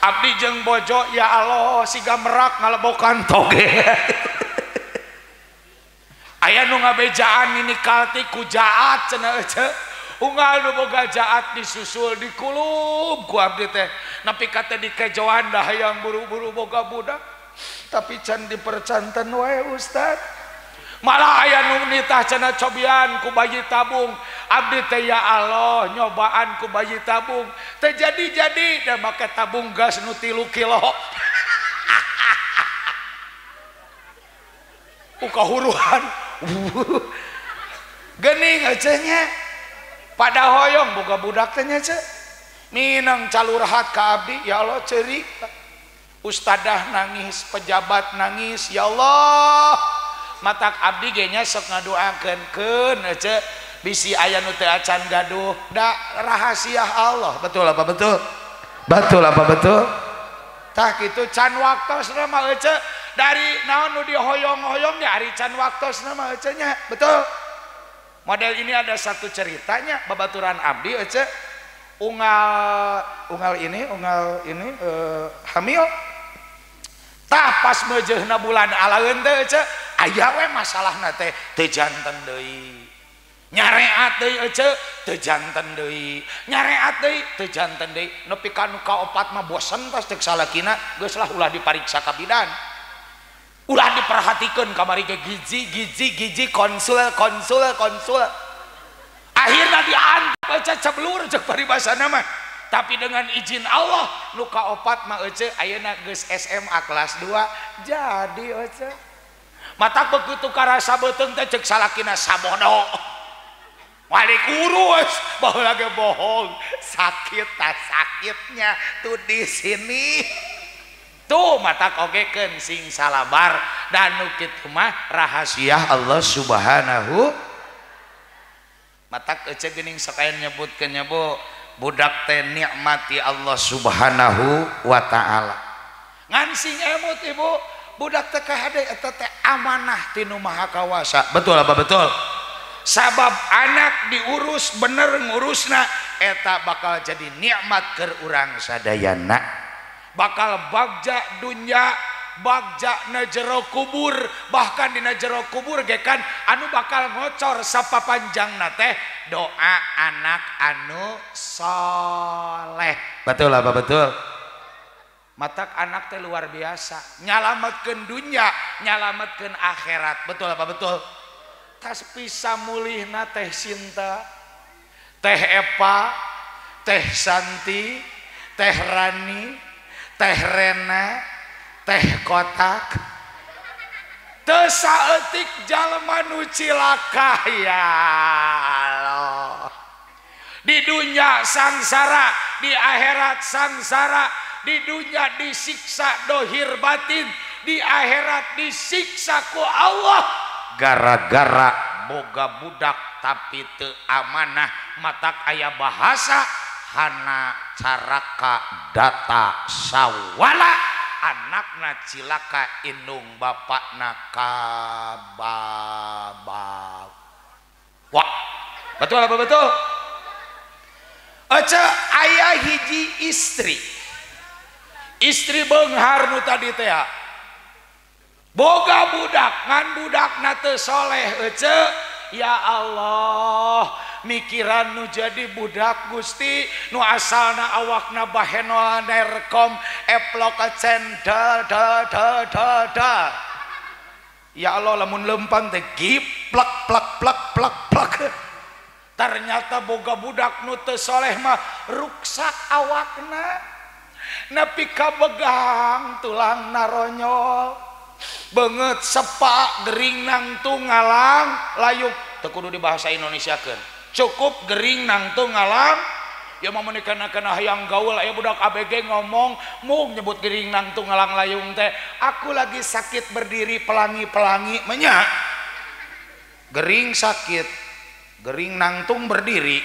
abdi jeung bojo ya Allah siga merak ngalebokan toge aya nu ngabejaan ini kalti ku jaat cenah unggal nu boga jaat disusul dikulub ku abdi teh napi kata dikejoan dah hayang buru-buru boga budak tapi can dipercanten wae Ustaz malah aya nu nitah cenah cobian ku bayi tabung abdi teh ya Allah nyobaan ku bayi tabung teh jadi-jadi da make tabung gas nu 3 kilo ukahuruhan geuning cenah pada hoyong boga budak teh nya minang calurhat ka abdi ya Allah cerita ustadah nangis pejabat nangis ya Allah matak abdi ge nya sok ngadoakeun bisi aya nu teu acan gaduh da rahasia Allah betul apa betul tah kitu can waktosna mah dari naon nu dihoyong-hoyong nya ari can waktosna mah nya betul model ini ada satu ceritanya babaturan abdi unggal ini hamil tah pas meujeuhna bulan alaeun teh aya we masalahna teh teu janten deui nyareat deui teu janten deui nyareat deui teu janten deui nepi ka nu kaopat mah bosen tas cek salakina geus lah ulah dipariksa ka bidan ulah diperhatikeun kamari ge giji konsul akhirna diantep ceblur cek paribasana mah tapi dengan izin Allah nu kaopat mah ayeuna geus SMA kelas 2 jadi mata begitu karasa beuteung teh cek salakina sabodo wali kurus baheula ge bohong sakit tak sakitnya tuh di sini tuh mata ogekeun sing salabar dan nu kitu mah rahasia Allah Subhanahu matak geuning sakayan nyebutkeun nya bu budak teh nikmati Allah Subhanahu wa taala ngan sing emut ibu budak teh kahade eta teh amanah ti nu maha kawasa betul apa betul sabab anak diurus bener ngurusna eta bakal jadi nikmat keur urang sadayana bakal bagja dunya bagja na jero kubur bahkan di jero kubur ge kan anu bakal ngocor sapapanjangna teh doa anak anu soleh betul apa betul matak anak teh luar biasa nyalametkeun dunya nyalametkeun akhirat betul apa betul tas bisa mulihna teh Sinta teh Epa teh Santi teh Rani teh Rena teh Kotak teu saeutik jalma nu cilaka ya Allah di dunia sangsara di akhirat sangsara di dunia disiksa dohir batin di akhirat disiksa ku Allah gara-gara boga budak tapi teu amanah matak aya bahasa hana caraka data sawala anakna cilaka indung bapakna kababak. Wah, betul apa betul? Aca aya hiji istri beunghar nu tadi teh boga budak ngan budakna teu soleh ece. Ya Allah, mikiran nu jadi budak Gusti nu asalna awakna baheno nerkom eplok cendal da. Ya Allah, lamun lempang teh giplak plak. Ternyata boga budak nu teu soleh mah ruksak awakna nepi ka begang tulang naronyol banget sepak gering nangtung ngalang layuk teu kudu dibahasa Indonesiakeun cukup gering nangtung ngalang ya mau menikah-nikah hayang gaul aya budak ABG ngomong mung nyebut gering nangtung ngalang layung teh aku lagi sakit berdiri pelangi menyak gering sakit gering nangtung berdiri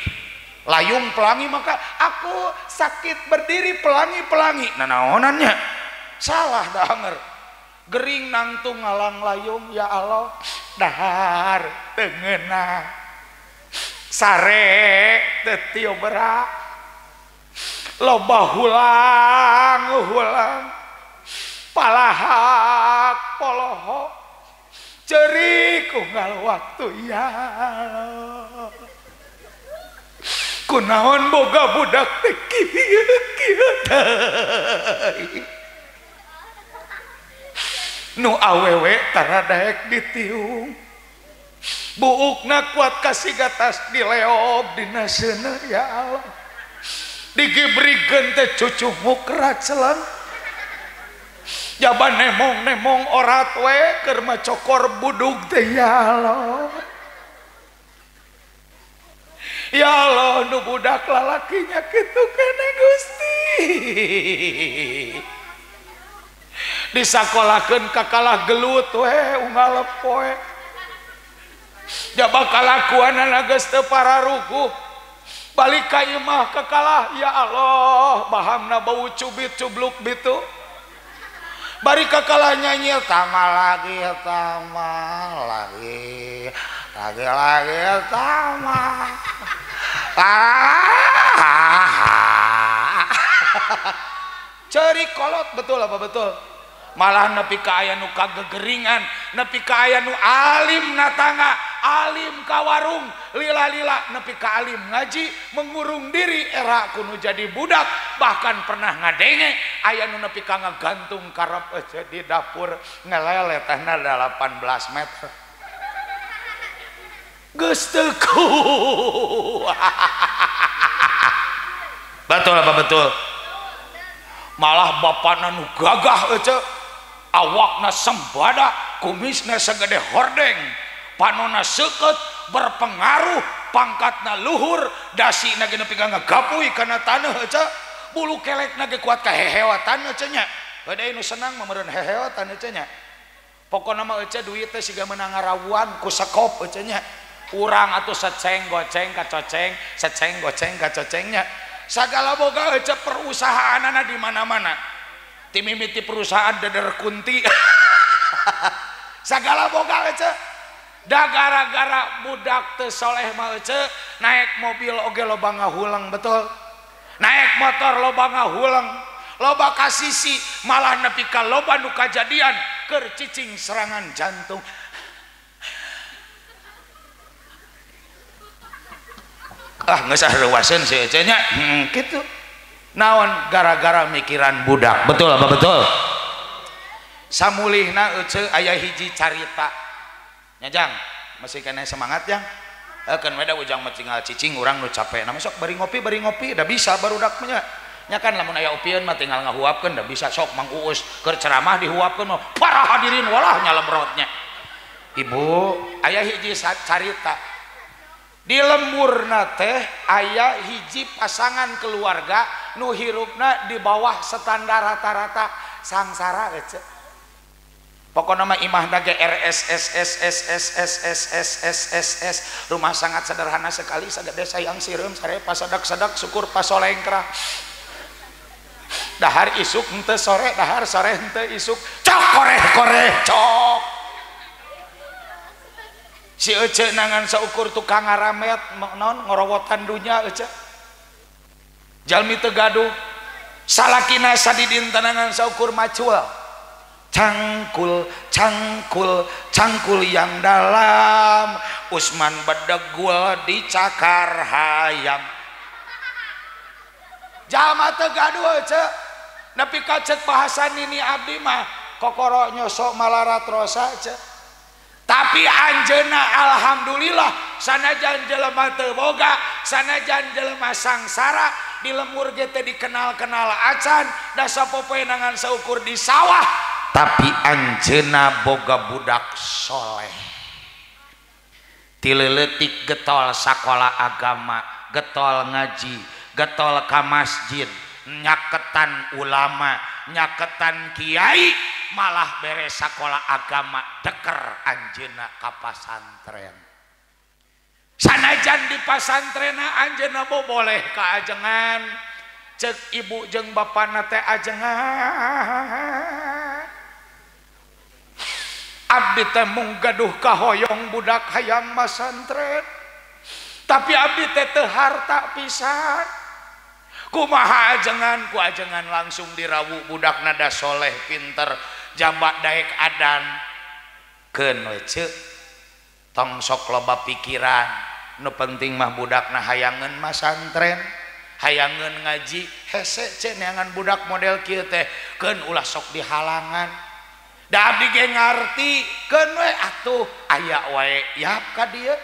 layung pelangi maka aku sakit berdiri pelangi nah naonannya salah dahanger gering nangtung ngalang layung ya Allah dahar tengenah sare teu berak loba hulang palahak poloho ceurik unggal waktu ya kunaon boga budak teh kieu nu awewe tara daek ditiung buukna kuat kasih gatas dileob dina seuneu ya Allah digibrikeun teh cucu mukrat selang jaban nemong orat we keur macokor budug teh ya Allah ya Allah nu budak lalakinya kitu kene Gusti disakolakeun kakalah gelut we unggal poe jaba kalakuanana geus teu pararuguh balik ka imah kakalah ya Allah bahamna bau cubit cubluk bitu bari kakalah nyanyi tama lagi tama ceri kolot betul apa betul malah nepi ka aya nu kagegeringan nepi ka aya nu alim natangga alim ka warung lila nepi ka alim ngaji mengurung diri era kudu jadi budak bahkan pernah ngadenge aya nu nepi ka ngagantung karep di dapur ngelele tehna 18 meter geus teu betul apa betul malah bapana nu gagah ece awakna sembada kumisna segede hordeng panona seukeut berpengaruh pangkatna luhur dasina ge nepi ka ngagapuy kana taneuh ece bulu kelekna ge kuat ka hehewatan ece nya bade nu senang mameureun hehewatan ece nya pokona mah ece duit teh siga meunang ngarawuan ku sekop ece nya urang atuh seceng goceng kacoceng seceng goceng kacocengnya sagala boga ece perusahaanana di mana-mana timimiti perusahaan dadar kunti sagala boga ece da gara-gara budak teu soleh mah ece naik mobil oge loba ngahulang betul naik motor loba ngahulang loba kasisi malah nepi ka loba nu kajadian keur cicing serangan jantung geus areuwaseun si ece nya kitu naon gara-gara mikiran budak betul apa betul samulihna ece aya hiji carita nyajang masih kena semangat yang kan beda ujang tinggal cicing urang nu capek na sok bari ngopi da bisa barudak nya nya kan lamun aya opieun mah tinggal ngahuapkeun da bisa sok Mang Uus keur ceramah dihuapkeun mah parah hadirin walah nyalebrotnya ibu aya hiji carita di lemburna teh aya hiji pasangan keluarga nu hirupna di bawah standar rata-rata sangsara ece pokoknya nama imah dage RSSSSSSSSSSS rumah sangat sederhana sekali sagede sayang sireum sare pasadak-sadak syukur pasolengkrah dahar isuk henteu sore dahar sore henteu isuk cok koreh cok si Ece nangan saukur tukang ngaramet naon ngorowotan dunya Ece jalmi teu gaduh salakina sadidin tanangan saukur macul cangkul yang dalam Usman bedegul dicakar hayam jalma teu gaduh Ece nepi ka ceuk bahasan ini abdi mah kokoro nyosok malarat rosa Ece tapi anjeuna alhamdulillah sanajan jelema teu boga sanajan jelema sangsara di lemur ge teh dikenal-kenal acan da sapopoe nangan saukur di sawah tapi anjeuna boga budak soleh tileutik getol sakola agama getol ngaji getol ka masjid nyaketan ulama nyaketan kiai malah beres sekolah agama deker anjeuna ka pasantren sanajan di pasantrena anjeuna boleh kaajengan cek ibu jeung bapana teh ajengan abdi teh mung gaduh kahoyong budak hayang masantren tapi abdi teh teu harta pisan kumaha ajengan ku ajengan langsung dirawu budak nada soleh pinter jambak daek adan keun we ceuk tong sok loba pikiran nu penting mah budakna hayangeun masantren hayangeun ngaji hese ce neangan budak model kieu teh keun ulah sok dihalangan da abdi ge ngarti keun we atuh aya wae yap ka dieu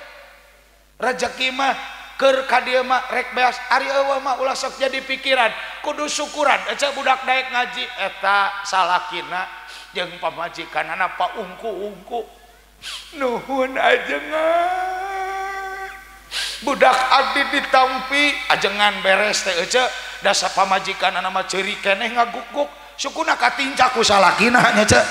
rezeki mah keur ka dieu mah rek beas ari eueuh mah ulah sok jadi pikiran kudu syukuran ece budak daek ngaji eta salakina jeung pamajikanana paungku-ungku nuhun ajengan budak abdi ditampi ajengan beres teh ece da sapamajikanana mah ceurik keneh ngaguguk sukuna katinca ku salakina nya ce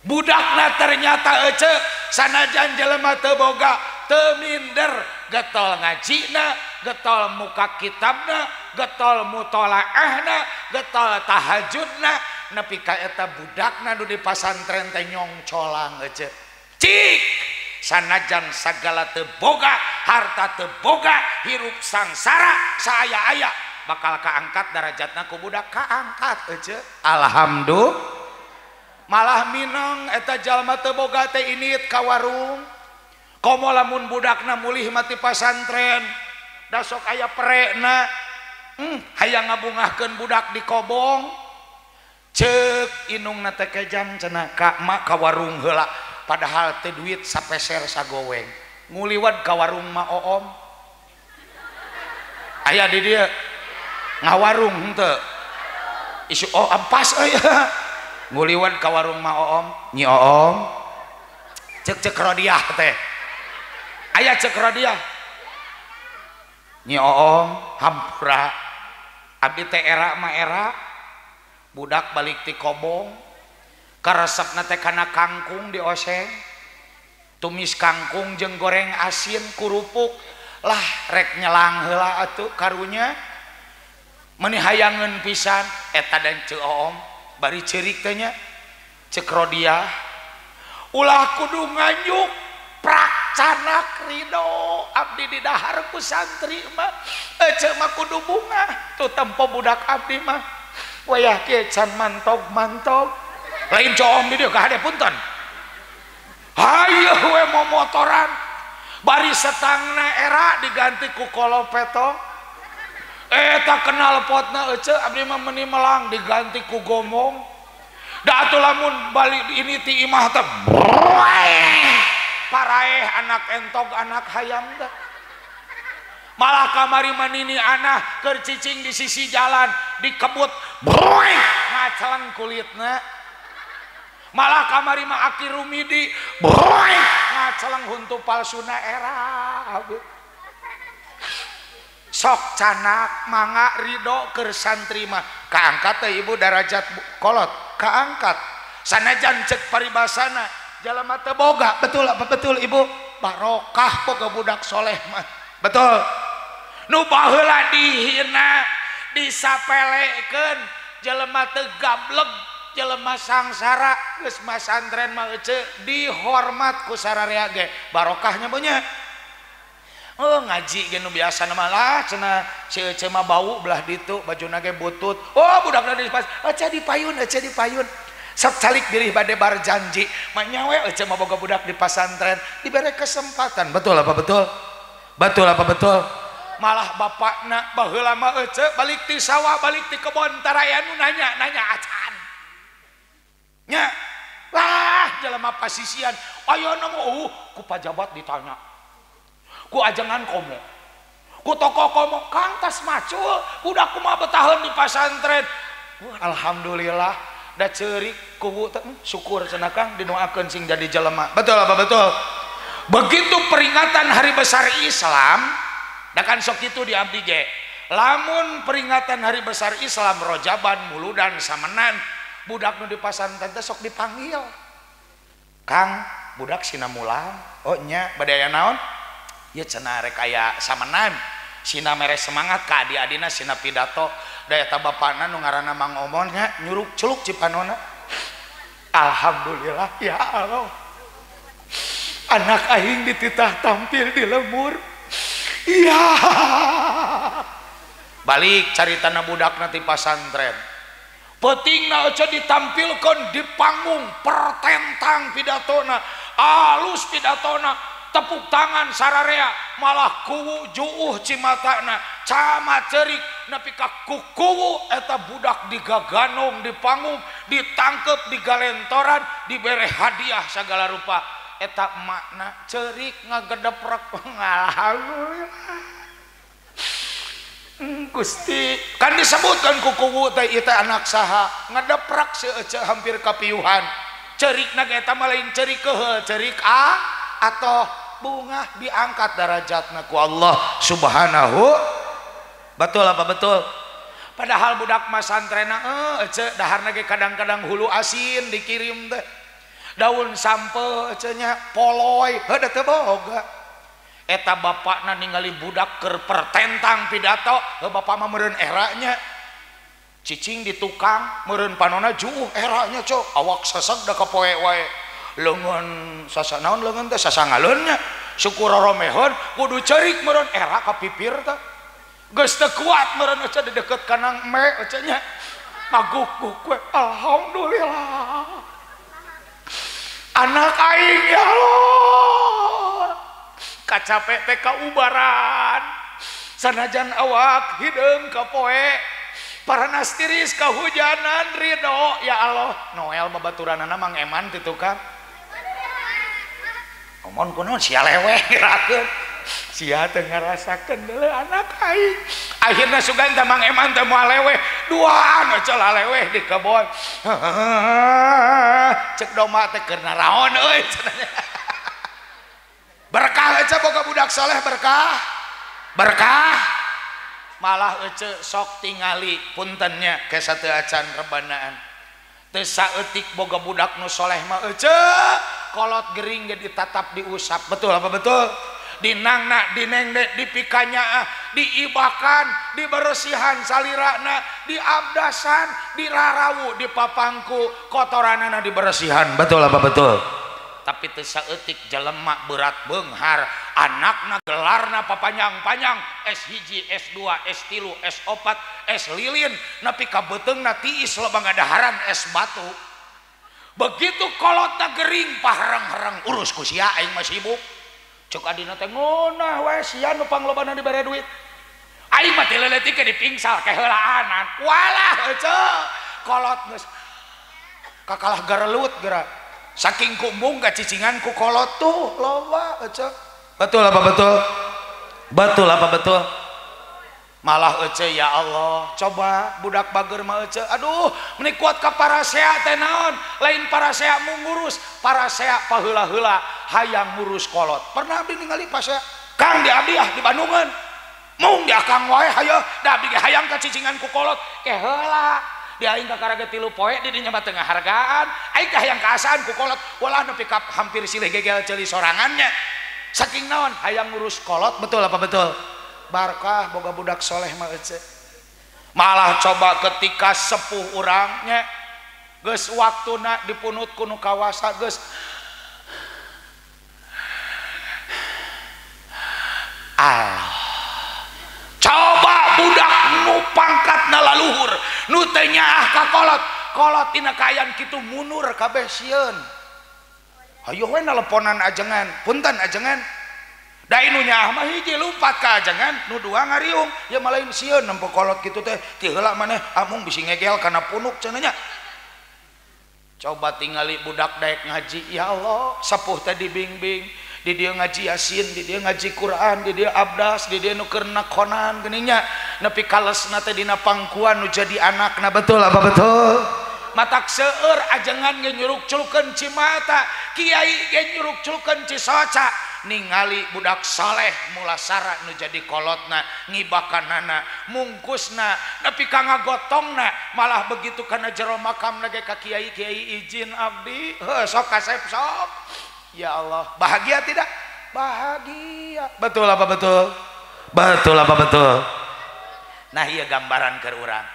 budakna ternyata ece sanajan jelema teu boga teu minder getol ngajina getol muka kitabna getol mutolaahna getol tahajudna nepi ka eta budakna nu di pasantren teh nyong colang ece cik sanajan sagala teu boga harta teu boga hirup sangsara saaya-aya bakal kaangkat derajatna ku budak kaangkat ece alhamdulillah malah minang eta jalma teu boga teh init ka warung komo lamun budakna mulih mati pasantren da sok aya perekna hayang ngabungahkeun budak di kobong ceuk inungna teh kejam cenah ka mak ka warung heula padahal teh duit sapeser sagoweng nguliwat ka warung ma oom aya di dieu ngawarung henteu isu oh ampas aya nguliwat ka warung ma oom nyi oom cek rodiah teh aya cek rodiah nyi oom hampura abdi teh era mah era budak balik ti kobong karesepna teh kana kangkung dioseng tumis kangkung jeung goreng asin kurupuk lah rek nyelang heula atuh karunya meuni hayangeun pisan eta dan ceu oom bari ceurik teh nya cek rodiah ulah kudu nganyuk prak canak ridho abdi di dahar ku santri mah ece mah kudu bunga tuh tempo budak abdi mah wayah kieu can mantog lain coom di dieu ka hade punten hayu we momotoran bari setangna era diganti ku kolopetong eta kenal potna ece abdi mah meuni melang diganti ku gomong da atuh lamun balik ini ti imah teh paraeh anak entog anak hayam teh malah kamari manini anak keur cicing di sisi jalan dikebut ngacelang kulitna malah kamari mah aki rumidi ngacelang huntu palsuna era sok canak mangga ridho keur santri mah kaangkat teh ibu derajat kolot kaangkat sanajan cek paribasana jalema teu boga. Betul apa betul ibu? Barokah boga budak soleh mah. Betul. Nu baheula dihina disapelekeun jelema teu gablek jelema sangsara geus masantren mah ece dihormat ku sararea ge barokahnya banyak. Oh ngaji ge nu biasa malah cenah si ece mah bau belah ditu bajuna ge butut. Oh budakna di pas ece dipayun sok calik diri bade bar janji mah nyawe ece mah boga budak di pasantren dibere kesempatan. Betul apa betul? Betul apa betul? Malah bapakna baheula mah ece balik ti sawah balik ti kebon taraya nu nanya acan nya lah jelema pasisian ayeuna mah ku pajabat ditanya ku ajengan komo ku tokoh komo kang tas macul budak kumaha betaheun di pasantren. Alhamdulillah da ceurik kubu syukur cenah Kang dinoakeun sing jadi jelema. Betul apa betul? Begitu peringatan hari besar Islam da kan sok itu di abdi ge lamun peringatan hari besar Islam Rojaban Muludan samenan budak nu di pasantren teh sok dipanggil Kang budak sina mulang. Oh nya bade aya naon ya cenah rek aya samenan sina mere semangat ka adi-adina sina pidato da eta bapana nu ngaranna Mang Omon nya nyuruk celuk cipanona. Alhamdulillah ya Allah anak aing dititah tampil di lemur. Iya balik caritana budak nanti pasantren pentingna aja ditampilkan di panggung pertentang pidatona alus pidatona tepuk tangan sararea malah kuwu juuh cimatana camat cerik nepi ka kuku eta budak digaganong di panggung ditangkep di galentoran dibere hadiah segala rupa. Eta makna cerik ngagedeprek. Alhamdulillah Gusti kan disebutkan kuku teh ieu anak saha ngadeprek seueuh hampir kapiuhan cerikna eta mah lain cerik keheul cerik atau bunga diangkat derajatna ku Allah Subhanahu. Betul apa betul? Padahal budak masantrena ece daharna ge kadang-kadang hulu asin dikirim teh daun sampe cenah poloy heuh teu boga. Eta bapakna ningali budak keur pertentang pidato bapak mah meureun eranya cicing di tukang meureun panona juuh eranya cok awak seseg da ka poe wae leungeun sasa naon leungeun teh sasangaleunnya syukur romehon kudu ceurik meureun era ka pipir teh geus teu kuat meureun ece di deket kanang me ece nya maguk-guk we. Alhamdulillah anak aing ya Allah kacapek teh kaubaran sanajan awak hideung ka poe paranas tiris kahujanan ridho ya Allah. Noel babaturanana Mang Eman ti tukang omon kunaon sia leweh ngirakeun sia teu ngarasakeun deuleu anak aing akhirna sugan teh Mang Eman teh moal leweh duaan aja laleweh di kebon cek domba teh keur naraon euy berkah aja boga budak soleh berkah malah ece sok tingali puntennya ke satu acan rebanaan teu saeutik boga budak nu soleh mah ece kolot gering ge ditatap diusap. Betul apa betul? Dinangna dinengde dipikanya diibakan dibersihan salirana diabdasan dirarawu dipapangku kotoranana dibersihan. Betul apa betul? Tapi teu saeutik jelema berat beunghar anakna gelarna papanjang-panjang S1 S2 S3 S4 S lilin nepi ka beuteungna tiis loba ngadaharan es batu. Begitu kolotna gering pahareng-hareng urus ku sia aing mah sibuk cuk adina teh ngonah wae sia nu panglobana dibere duit aing mah teh leuletik ke dipingsal keheulaanan walah heuceu kolot geus kakalah garelut geura saking kumbung kacicingan ku kolot tuh loba ece. Betul apa betul? Betul apa betul? Malah ece ya Allah coba budak bager mah ece aduh meni kuat ka parasea teh naon lain parasea mungurus parasea paheula-heula hayang ngurus kolot. Pernah abdi ningali pasea Kang di abdi di Bandungan mung di akang wae hayo da abdi hayang kacicingan ku kolot keheula di aing kakaraga 3 poe di dinya mah tengah hargaan aing kah yang kaasaan ku kolot walah nepi ka hampir silih gegel ceuli sorangannya saking naon hayang ngurus kolot betul apa betul barkah boga budak soleh mah ece malah coba ketika sepuh urangnya geus waktuna dipunut ku nu kawasa geus coba budak nu pangkatna laluhur nu teu nyaah ka kolot tina kaayaan kitu mundur kabeh sieun hayu we naleponan ajengan punten ajengan da inu nyaah mah hiji lumpat ka ajengan nu dua ngariung ya malain sieun nempo kolot kitu teh ti heula maneh amung bisi ngegel kana punuk cenah nya coba tingali budak daek ngaji ya Allah sepuh teh dibimbing di dia ngaji yasin di dia ngaji Quran di dia abdas di dia nukerna konan geningnya nepi kalesna teh dina pangkuan nu jadi anakna betul apa betul matak seueur ajengan ge nyuruk culukeun cimata kiai ge nyuruk culukeun cisoca ningali budak saleh mulasara nu jadi kolotna ngibakanana mungkusna nepi ka ngagotongna malah begitu kana jero makam ge ka kiai izin abdi sok kasep sok ya Allah bahagia tidak bahagia betul apa betul betul apa betul nah iya gambaran ke urang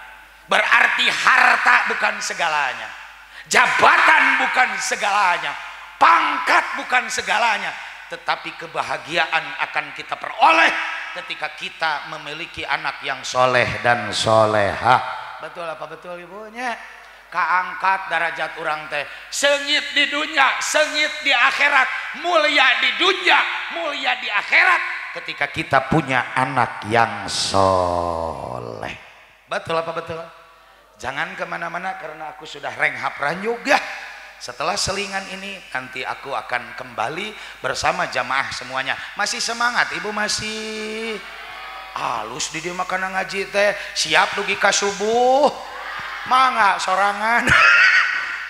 berarti harta bukan segalanya jabatan bukan segalanya pangkat bukan segalanya tetapi kebahagiaan akan kita peroleh ketika kita memiliki anak yang soleh dan solehah betul apa betul ibunya kaangkat derajat urang teh sengit di dunia sengit di akhirat mulia di dunia mulia di akhirat ketika kita punya anak yang soleh betul apa betul jangan kemana-mana karena aku sudah renghap juga setelah selingan ini nanti aku akan kembali bersama jamaah semuanya masih semangat ibu masih halus di dia makanan ngaji teh siap dugi ka subuh mangga sorangan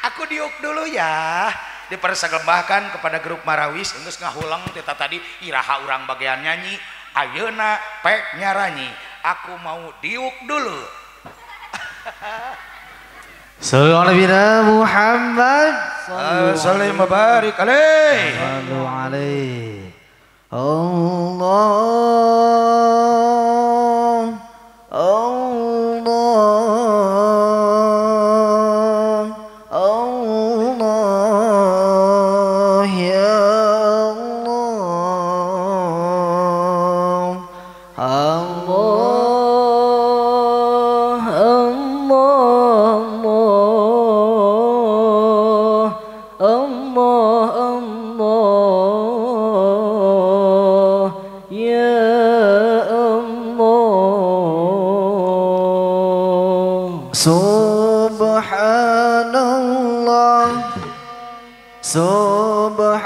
aku diuk dulu ya dipersembahkan kepada grup Marawis geus ngahulang tita tadi iraha urang bagian nyanyi ayeuna pek nyaranyi aku mau diuk dulu Sallallahu alaihi Muhammad sallallahu barik alaihi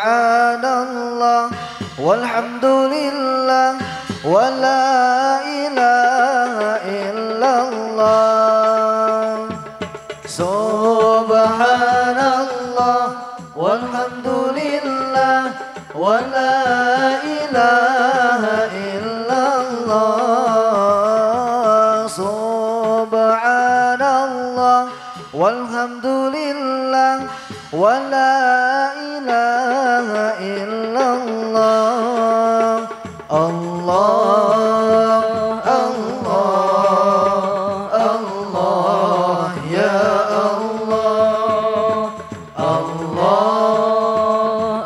Subhanallah walhamdulillah wala ilaha illallah Subhanallah walhamdulillah wala ilaha illallah Subhanallah walhamdulillah wala ilaha illallah Allah Allah Allah ya Allah Allah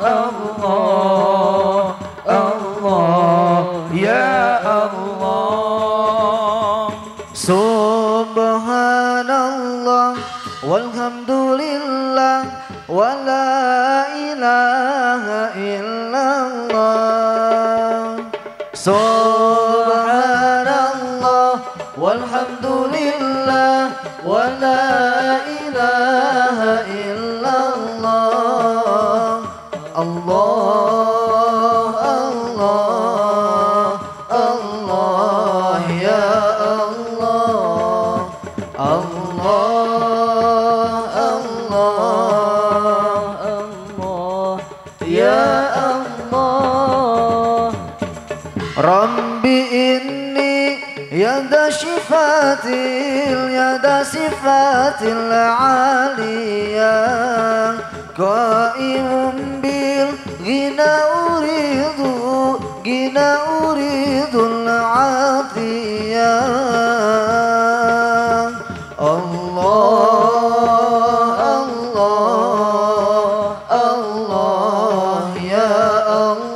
Allah Allah ya Allah Subhanallah walhamdulillah wala ilaha illallah Subhanallah walhamdulillah wala ilaha illallah Allah Allah Allah ya Allah Allah Allah ya Allah Rabbi inni ya sifatil aliyah qa'imun bil gina uridul afiyah Allah ya Allah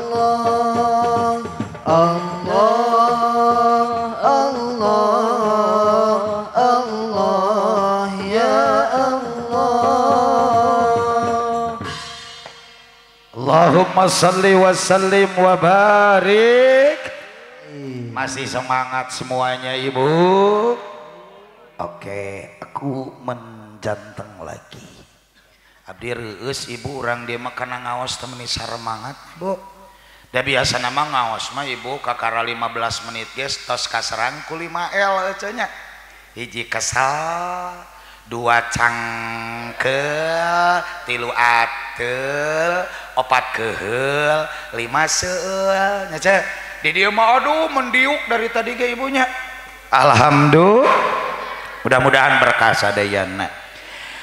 Allah ya Allah Allahumma salli wa sallim wa barik. Masih semangat semuanya ibu? Oke, aku menjanteng lagi. Abdi reus ibu orang dia makan ngawas temani saremangat bu. Da biasa nama ngawas mah ibu kakara 15 menit guys tos kaserang ku 5L ecenya. Hiji kesal, 2 cangkel, 3 atel, 4 keheul, 5 seueul nya ce. Di dieu mah aduh mendiuk dari tadi ke ibunya. Alhamdulillah. Mudah-mudahan berkah sadayana.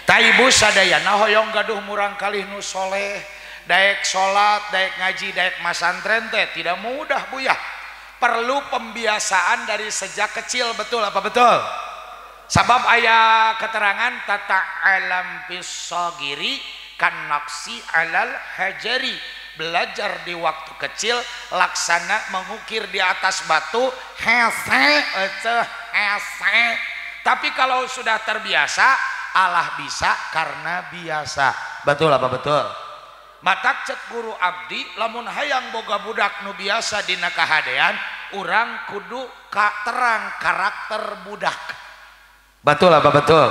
Ta ibu sadayana hoyong gaduh murang kalih nu soleh, daek salat, daek ngaji, daek masantren teh tidak mudah bu ya. Perlu pembiasaan dari sejak kecil, betul apa betul? Sabab aya keterangan tata alam bisagiri kan naksi alal hajari. Belajar di waktu kecil laksana mengukir di atas batu hese. Tapi kalau sudah terbiasa Allah bisa karena biasa. Betul apa betul? Matak cek guru abdi lamun hayang boga budak nu biasa dina kahadean urang kudu terang karakter budak. Betul apa betul?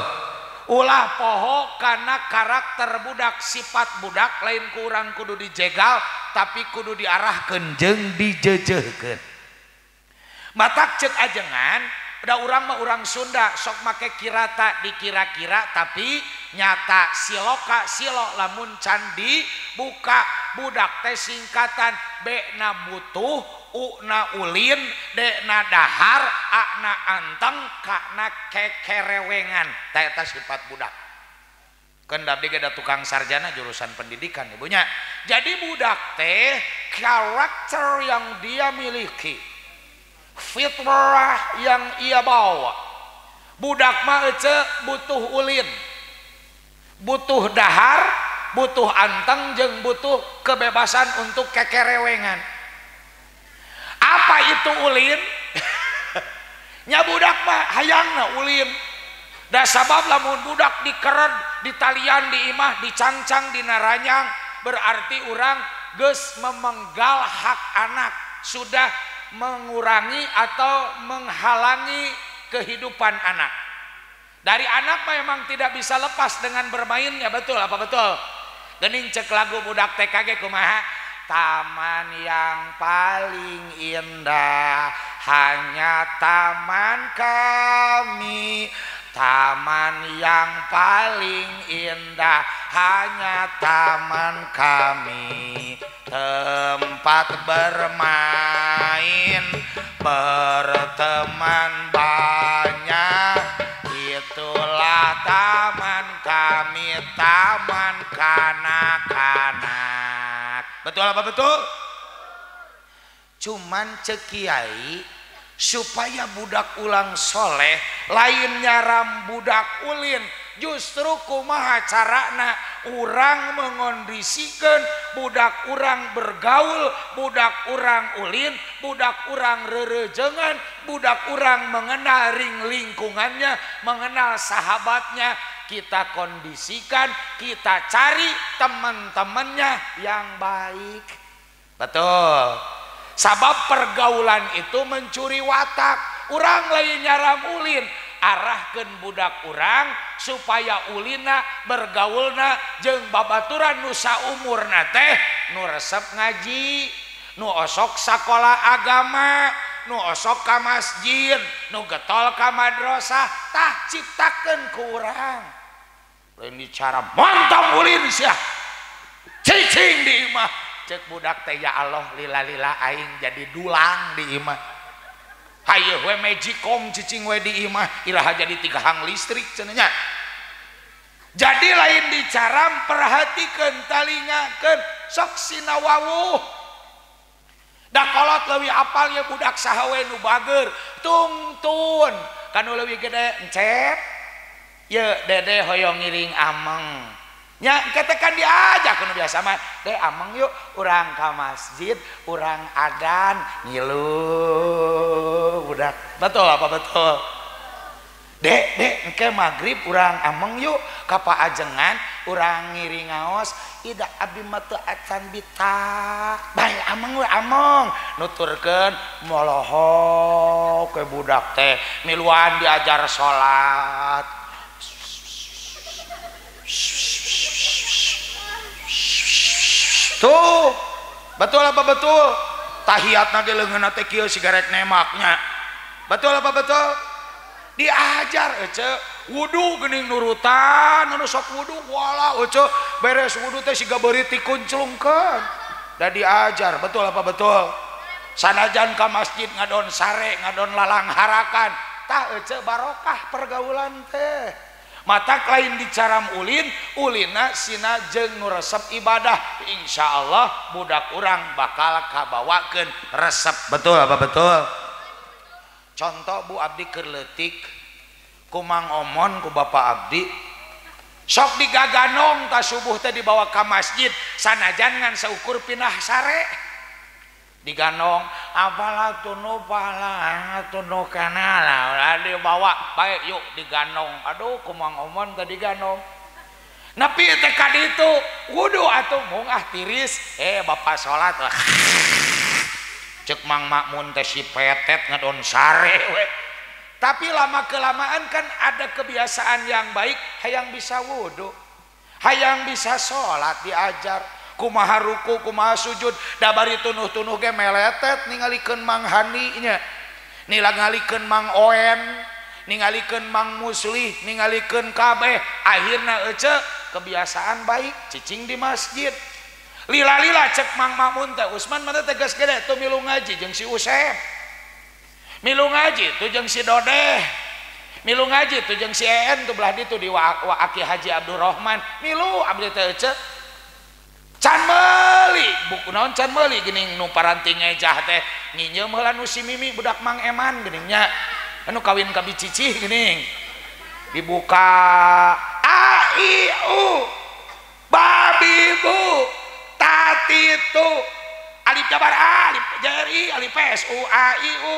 Ulah poho karena karakter budak, sifat budak lain ku urang kudu dijegal tapi kudu diarahkeun jeung dijejehkeun. Matak cek ajengan da urang mah urang Sunda sok make kirata dikira-kira tapi nyata siloka silo lamun can dibuka budak teh singkatan B na butuh, U na ulin, D na dahar, A na anteng, K na kekerewengan. Tah eta sifat budak. Kan abdi ge da tukang sarjana jurusan pendidikan ibunya. Jadi budak teh karakter yang dia miliki, fitrah yang ia bawa. Budak mah ece butuh ulin, butuh dahar, butuh anteng, jeung butuh kebebasan untuk kekerewengan. Apa itu ulin? Nya budak mah hayangna ulin. Da sabab lamun budak dikered, ditalian, diimah, dicancang, dinaranyang, berarti urang geus memenggal hak anak, sudah mengurangi atau menghalangi kehidupan anak. Dari anak memang tidak bisa lepas dengan bermainnya, betul apa betul? Geuning cek lagu budak TKG kumaha? Taman yang paling indah hanya taman kami. Taman yang paling indah hanya taman kami. Tempat bermain, berteman banyak, itulah taman kami, taman kanak-kanak. Betul apa betul? Cuman cek kiai supaya budak ulang soleh lain nyaram budak ulin, justru kumaha carana urang mengondisikan budak urang bergaul, budak urang ulin, budak urang rerejengan, budak urang mengenal lingkungannya, mengenal sahabatnya. Kita kondisikan, kita cari teman-temannya yang baik. Betul. Sabab pergaulan itu mencuri watak. Urang lain nyaram ulin, arahkeun budak urang supaya ulina bergaulna jeung babaturan nu saumurna teh nu resep ngaji, nu osok sakola agama, nu osok ka masjid, nu getol ka madrasah, tah ciptakeun ku urang. Lain bicara montong ulin sia cicing di imah, cek budak teh ya Allah lila-lila aing jadi dulang di imah. haye we magicom cicing we di imah iraha jadi 3 hang listrik cenanya. Jadi lain dicara perhatikeun talingakeun sok sinawawuh da kolot leuwih apal ya budak saha we nu bager tungtun kanu leuwih gede encep ye dede hoyong ngiring ameng nya ketekan diajak kanu biasa mah de ameng yuk urang ka masjid urang adan ngilu budak betul apa betul dek engke magrib urang ameng yuk ka paajengan urang ngiring ngaos ida abdi mah teu acan bitak bae ameng we ameng nuturkeun molohok ke budak teh miluan diajar salat tuh betul apa betul tahiyatna ge leungeunna teh kieu sigarek nemaknya betul apa betul diajar ece wudu geuning nurutan anu sok wudu wala ece beres wudu teh siga beurit dikunclungkeun da diajar betul apa betul sanajan ka masjid ngadon sare ngadon lalang harakan tah ece barokah pergaulan teh matak lain dicaram ulin ulina sina jeung nu resep ibadah insyaallah budak urang bakal kabawakeun resep betul apa betul contoh Bu abdi keur leutik ku Mang Omon ku Bapak abdi sok digaganong ta subuh teh dibawa ka masjid sanajan ngan seukur pindah sare diganong apalah tunu pala tunu kana lah dibawa bae yuk diganong aduh ku Mang Omon teh diganong nepi teh ka ditu wudu atuh mung tiris bapak salat cek Mang Makmun teh si petet ngadon sare we. Tapi lama kelamaan kan ada kebiasaan yang baik hayang bisa wudu hayang bisa sholat diajar kumaha ruku kumaha sujud da bari tunuh-tunuh ge meletet ningalikeun Mang Hani nya ningalikeun Mang Oen ningalikeun Mang Muslih ningalikeun kabeh akhirna ece kebiasaan baik cicing di masjid lila-lila cek Mang Makmun teh Usman mah tegas gede tuh milu ngaji jeung si Usep milu ngaji tuh jeung si Dodeh milu ngaji tuh jeung si En tuh belah ditu di Aki Haji Abdurrahman milu abdi teh ece can meuli buku naon can meuli geuning nu paranti ngejah teh nginyeum heula nu si Mimi budak Mang Eman geuning nya anu kawin ka bicicih geuning dibuka a i u babi bu tati tu alif jabar a alif jar i alif pes u a i u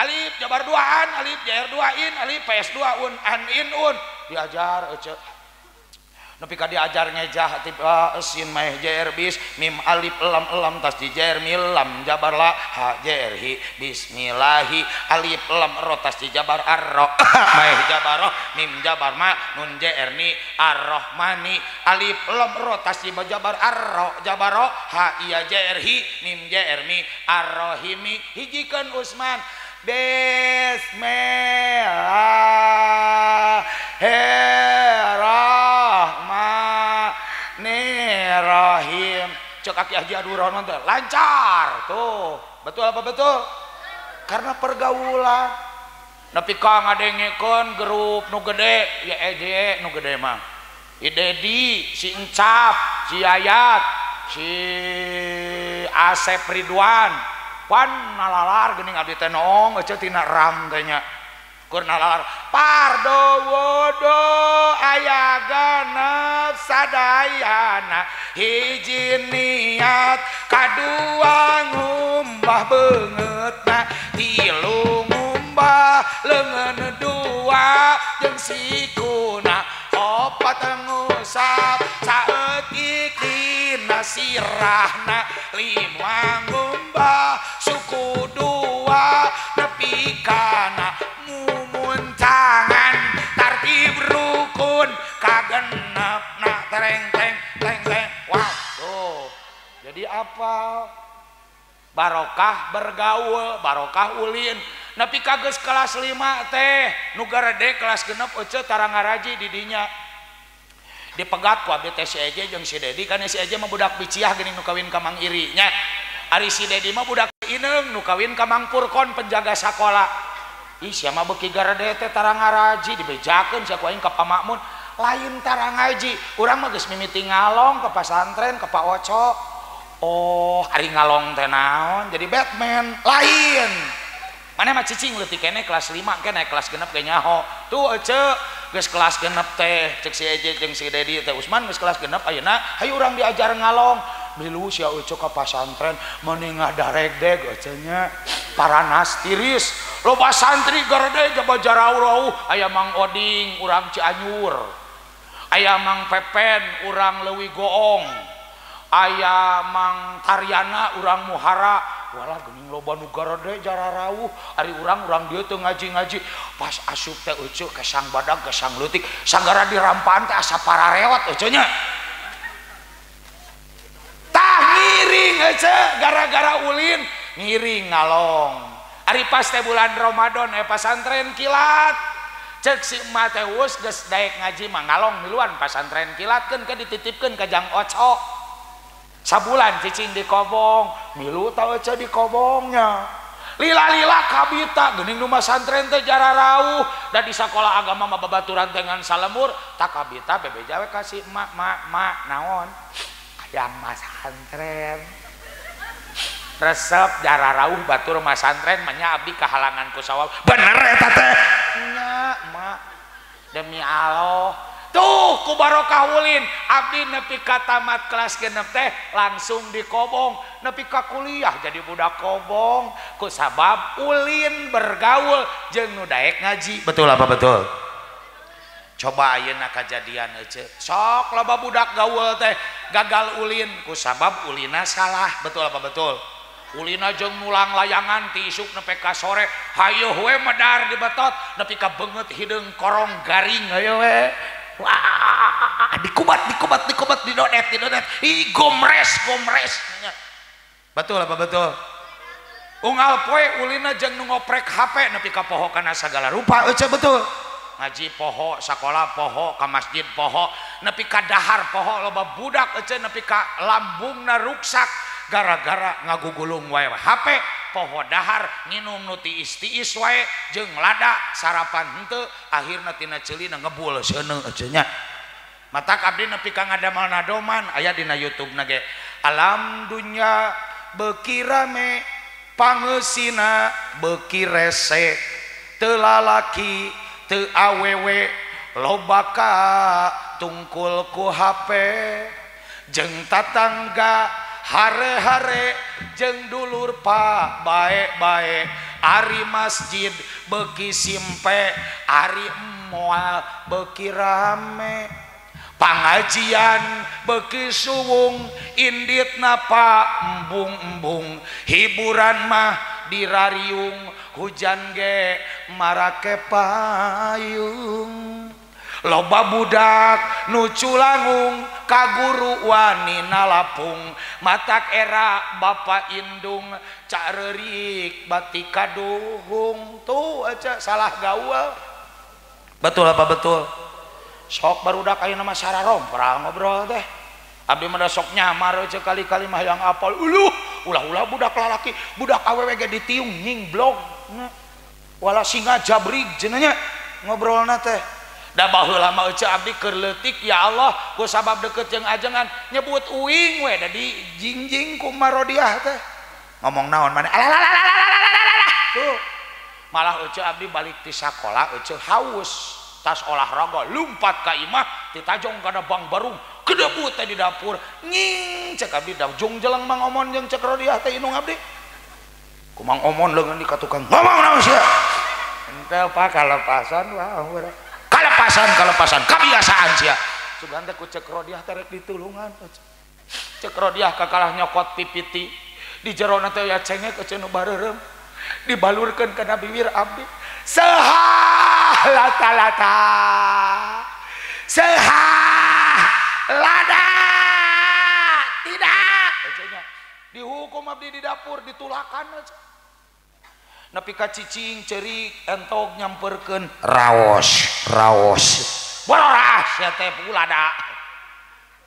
alif jabar duaan alif jar duain alif pes dua un an in un diajar ece nepi ka diajar ngejah tiba sin meh jar bis mim alif lam tas di jar mil lam jabar la ha jar hi bismillahi alif lam ro tas di jabar arro meh jabar ro mim jabar ma nun jar ni arrahmani alif lam ro tas di jabar arro jabar ro ha iya jar hi mim jar mi arrahimi hijikeun Usman Bismillahirrahmanirrahim cek Aki Haji Abdurrahman teh lancar tuh betul apa betul karena pergaulan nepi ka ngadengekeun grup nu gede ya eje nu gede mah I Dedi si Encap si Yayat si Asep Ridwan pan nalalar geuning abdi teh noong ece tina ram teh nya keur nalalar pardo wodo aya ganep sadayana hiji niat kadua ngumbah beungeutna tilu ngumbah leungeun dua jeung sikuna opat ngusap saeutik dina sirahna lima ngumbah suku dua nepi kana mumuncangan tartib rukun kagenepna tereng teng teng teng wow tuh jadi apa barokah bergaul barokah ulin nepi ka geus kelas 5 teh nu garede kelas 6 ece tara ngaraji di dinya dipegat ku abdi teh si Eje jeung si Dedi kan si Eje mah budak biciah geuning nu kawin ka Mang Iri nya ari si Dedi mah budak ineung nu kawin ka Mang Purkon penjaga sakola ih sia mah beuki garede teh tara ngaraji dibejakeun sia ku aing ka pamakmun lain tara ngaji urang mah geus mimiti ngalong ke pasantren ke Pak Oco. Oh hari ngalong teh naon jadi Batman lain mana mah cicing leutik kene kelas 5 ke naik kelas genep ge nyaho tuh ece geus kelas genep teh cek si Eje jeung si Dedi teh Usman geus kelas genep ayeuna hayu urang diajar ngalong milu sia ece ka pasantren mending ngadareg-deg ecenya paranas tiris loba santri garede jaba jarau-rauh aya Mang Oding urang Cianjur aya Mang Pepen urang Leuwi Goong aya Mang Taryana urang Muhara walah geuning loba nu garede jararauh ari urang dieu teu ngaji-ngaji pas asup teh ece ke sang badag ke sang leutik sanggara dirampaan teh asa parareot ece nya tah ngiring ece gara-gara ulin ngiring ngalong ari pas teh bulan Ramadan pasantren kilat cek si Mateus geus daek ngaji mah ngalong miluan pasantren kilatkeun ke dititipkeun ka Jang Oco sabulan cicing di kobong milu tau aja di kobongnya lila-lila kabita geuning nu masantren teh jararauh da di sakola agama mah babaturan teh ngan salemur tak kabita bebeja we kasih mak naon hayang masantren resep jararauh batur masantren manya abdi kahalangan ku sawab bener eta teh nya mak demi Allah tuh ku barokah ulin abdi nepi ka tamat kelas genep teh langsung dikobong nepi ka kuliah jadi budak kobong ku sabab ulin bergaul jeung nu daek ngaji betul apa betul coba ayeuna kajadian ece sok loba budak gaul teh gagal ulin ku sabab ulina salah betul apa betul ulina jeung nulang layangan ti isuk nepi ka sore hayu we medar di betot nepi ka beungeut hideung korong garing hayu we wah dikubat di donet ih gomres betul apa betul unggal poe ulina jeung nu ngoprek HP nepi ka poho kana sagala rupa ece betul ngaji poho sakola poho ka masjid poho nepi ka dahar poho loba budak ece nepi ka lambungna ruksak gara-gara ngagugulung wae HP poho dahar nginum nu tiis wae jeung lada sarapan henteu akhirna tina ceulina ngebul seuneu ece nya matak abdi nepi ka ngadamel nadoman aya dina YouTube na ge alam dunya beuki rame pangeusina beuki rese teu lalaki teu awewe loba ka tungkul ku HP jeung tatangga hare-hare jeung dulur pa bae-bae ari masjid beuki simpe ari moal beuki rame pangajian beuki suwung inditna pa embung-embung hiburan mah dirariung hujan ge marake payung loba budak nu culangung ka guru wani nalapung matak era bapa indung cak reurik bati kaduhung tuh aja salah gaul betul apa betul sok barudak ayeuna mah sararom pra ngobrol teh abdi mah sok nyamar aja kali-kali mah yang apal ulah budak lalaki budak awewe ge ditiung nying blog wala singa jabrig cenanya ngobrolna teh da baheula mah ece abdi keur leutik ya Allah ku sabab deukeut jeung ajengan nyebut uing we da di jingjing ku marodiah teh ngomong naon maneh tuh malah ece abdi balik ti sakola ece haus tas olahraga lumpat ka imah ti tajong kana bang barung kedebut teh di dapur nying cek abdi da jung jeleng Mang Omon jeung cek rodiah teh inung abdi ku Mang Omon leungeun di ka tukang ngomong naon sia entel pa kalepasan wah kalepasan kebiasaan sia sugan teh ku cek rodiah terek ditulungan cek rodiah kakalah nyokot pipiti di jerona teh ya cengek ece nu bareureum dibalurkeun kana bibir abdi sehah lata-lata sehah lada tidak ecenya dihukum abdi di dapur ditulakan aja nepi ka cicing ceurik entok nyamperkeun raos boras ya teh pulada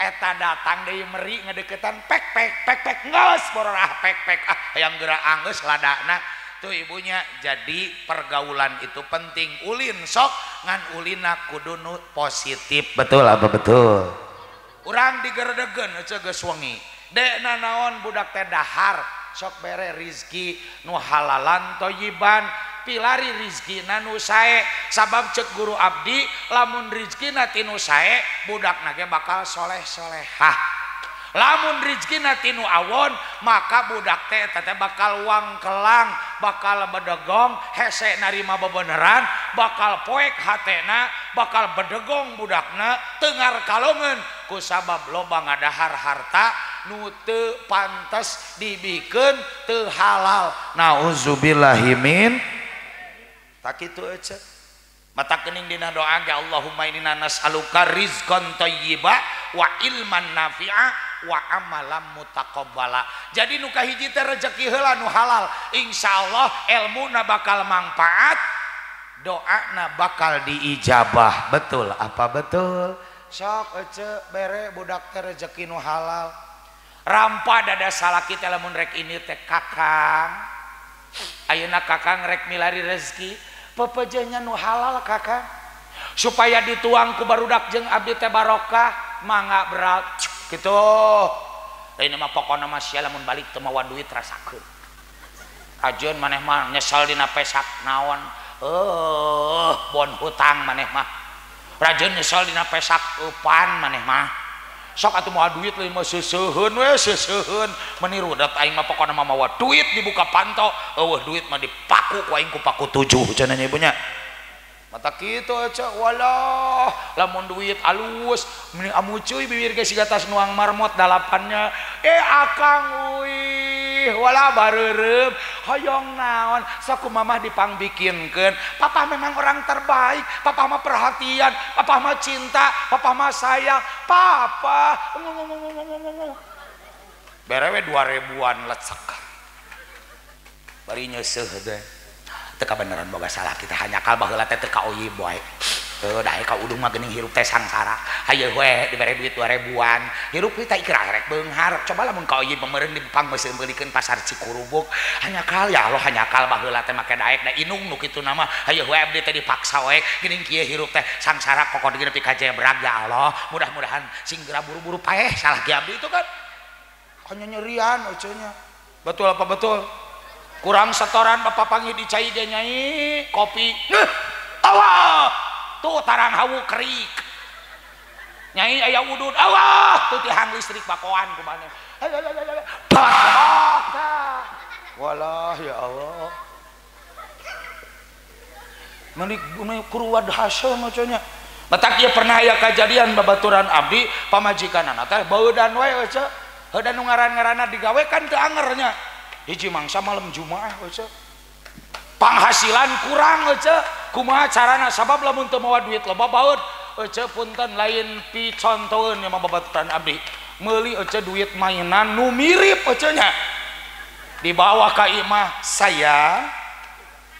eta datang deui meri ngadeukeutan pek geus bororah pek hayang geura anggeus ladana tuh ibunya. Jadi pergaulan itu penting. Ulin sok ngan ulina kudu nu positif. Betul apa betul? Urang digeredegen aja geus wengi. Dekna naon budak teh dahar sok bere rizki nu halalan thayyiban. Pilari rizkina nu sae sabab cek guru abdi lamun rizkina tinu sae budakna ge bakal soleh-solehah. Lamun rizkina tinu awon maka budak teh bakal wangkelang, bakal bedegong hese narima bebeneran, bakal poek hatena, bakal bedegong budakna teungar kalongeun kusabab loba ngadahar harta nu teu pantes dibikeun teu halal. Nauzubillahimin tak kitu aja. Mata kening dina doa ge Allahumma inna nas'aluka rizqan thayyiba wa ilman nafi'a wa amalan mutaqabbala. Jadi nu kahiji teh rezeki heula nu halal, insyaallah ilmuna bakal manfaat, doana bakal diijabah. betul apa betul? Sok ece bere budak teh rezeki nu halal. Rampa dada salaki teh lamun rek ini teh kakang. Ayeuna kakang rek milari rezeki, pepejehnya nu halal kakang. Supaya dituang ku barudak jeung abdi teh barokah, mangga berat gitu. Ini mah pokona mah sia lamun balik teu mawa duit rasakeun. Ajeun maneh mah nyesel dina pesak naon. Bon hutang maneh mah. Rajeun nyesel dina pesak eupan maneh mah. Sok atuh moal duit leuwih mah seuseheun we seuseheun. Meniru dat aing mah pokona mah mawa duit dibuka panto, eueuh duit mah dipaku ku aing ku paku 7 cenah ibunya. Mata kitu aja walah lamun duit alus mending amucuy bibir ge siga tas nuang marmot dalapannya akang uih walah bareureum hoyong naon sok ku mamah dipangbikinkeun. Papa memang orang terbaik, papa mah perhatian, papa mah cinta, papa mah sayang, papa berewe 2000-an lecek bari nyeuseut teh teka beneran boga salah kita hanya kal baheula teh teu ka oyi boy. Dae ka udung mah geuning hirup teh sangsara. Haye we dibere duit 2000-an. Hirup kita ikra rek beunghar. Coba lamun ka oyi pameureun dipang meuseun beulikeun pasar Cikurubuk. Hanya kal ya Allah hanya kal baheula teh make daek da inung nu kitu nama. Haye we abdi teh dipaksa we geuning kieu hirup teh sangsara kokod geuning nepi ka jebrag ya Allah. Mudah-mudahan singgera buru-buru paeh salah ge abdi itu kan. Hanya nyerian ocenya. Betul apa betul? Kurang setoran bapak panggil di cai dia nyai kopi Allah tuh tarang hawu kerik nyai ayah udud Allah tuh tihang listrik bakoan kumane walah ya Allah menik kuruwad hasil macamnya matak dia pernah aya kejadian babaturan abdi pamajikanana teh baeudan we eueuh heudan nu ngaran-ngaranna digawekan teu angernya hiji mangsa malam Jumaah eueuh penghasilan kurang eueuh kumaha carana sabab lamun teu mawa duit loba baeud eueuh punten lain picontoeun nya mah babaturan abdi meuli eueuh duit mainan nu mirip eueuh nya dibawa ka imah saya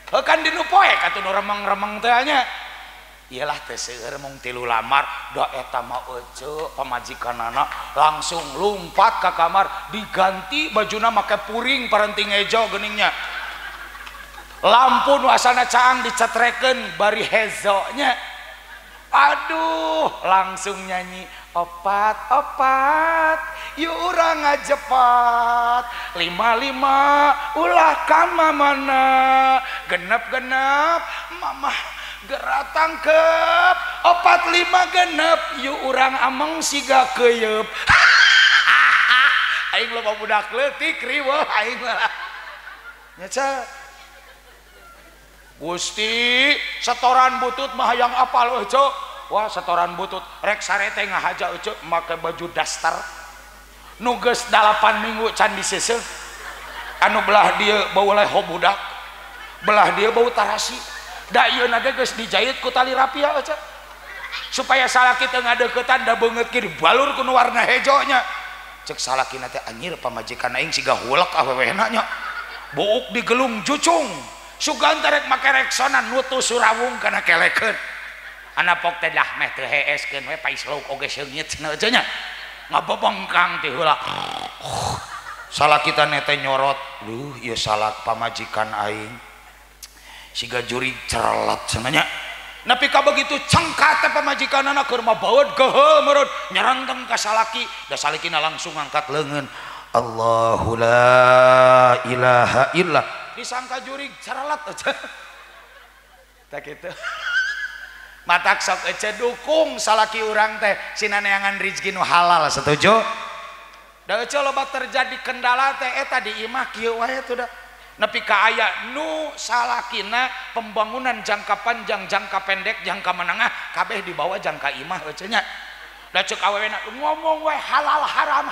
kan dinu poek atuh nu remeng-remeng teh nya iyalah teh seueur mung 3 lamar da eta mah eueuh pamajikanana langsung lumpat ka kamar diganti bajuna make puring parenting ejo geuningnya lampu nu asalna caang dicetrekeun bari hezonya aduh langsung nyanyi opat yuk urang ngajepat 55 ulah kan mamana genep-genep mamah gerak tangkep 45 genep yuk urang ameng siga keuyeub aing loba budak leutik riweuh aing mah nya Gusti setoran butut mah hayang apal eueuh wah setoran butut rek sarete ngahaja eueuh make baju daster nu geus 8 minggu can diseuseuh anu belah dieu bau leho budak belah dieu bau tarasi da ieu na geus dijahit ku tali rapia eueuh supaya salaki teu ngadeuketan da beungeut kieu balur ku nu warna hejonya cek salakina teh anjir pamajikan aing siga hulek awewehna nya buuk digelung jucung sugan rek make reksonan nutu surawung kana kelekeun anapok teh dah meh teu heeskeun we pais lauk oge seungit cenah nya ngabobongkang ti heula salah kita nete nyorot ieu salak pamajikan aing siga juri cerelat cenanya nepi ka begitu cengkat teh pamajikanana keur mabaeud geheul meureun nyerenteng ka salaki da salikina langsung angkat leungeun Allahu la ilaha illallah disangka juri cerelat aja tak kitu matak sok ece dukung salaki urang teh sinaneangan rezeki nu halal setuju da ece loba terjadi kendala teh eta di imah kieu wae tuh da nepi ka aya nu salakina pembangunan jangka panjang jangka pendek jangka menengah kabeh dibawa jangka imah ece nya da ceuk awewena ngomong we halal haram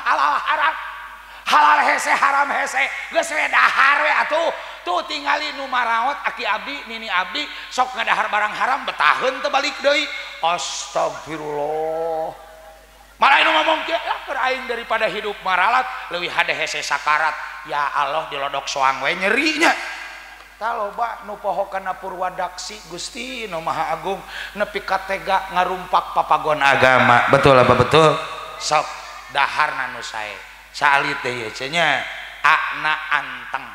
halal hese haram hese geus we dahar we atuh tuh tingali nu maraot aki abdi nini abdi sok ngadahar barang haram betaheun teu balik deui astagfirullah malah nu ngomong kieu lapar aing daripada hidup maralat leuwih hade hese sakarat ya Allah dilodok soang we nyerinya tah loba nu pohokana Purwadaksi Gusti nu Maha Agung nepi ka tega ngarumpak papagon agama betul apa betul sok daharna nu sae saali teh ieu cenah akna anteng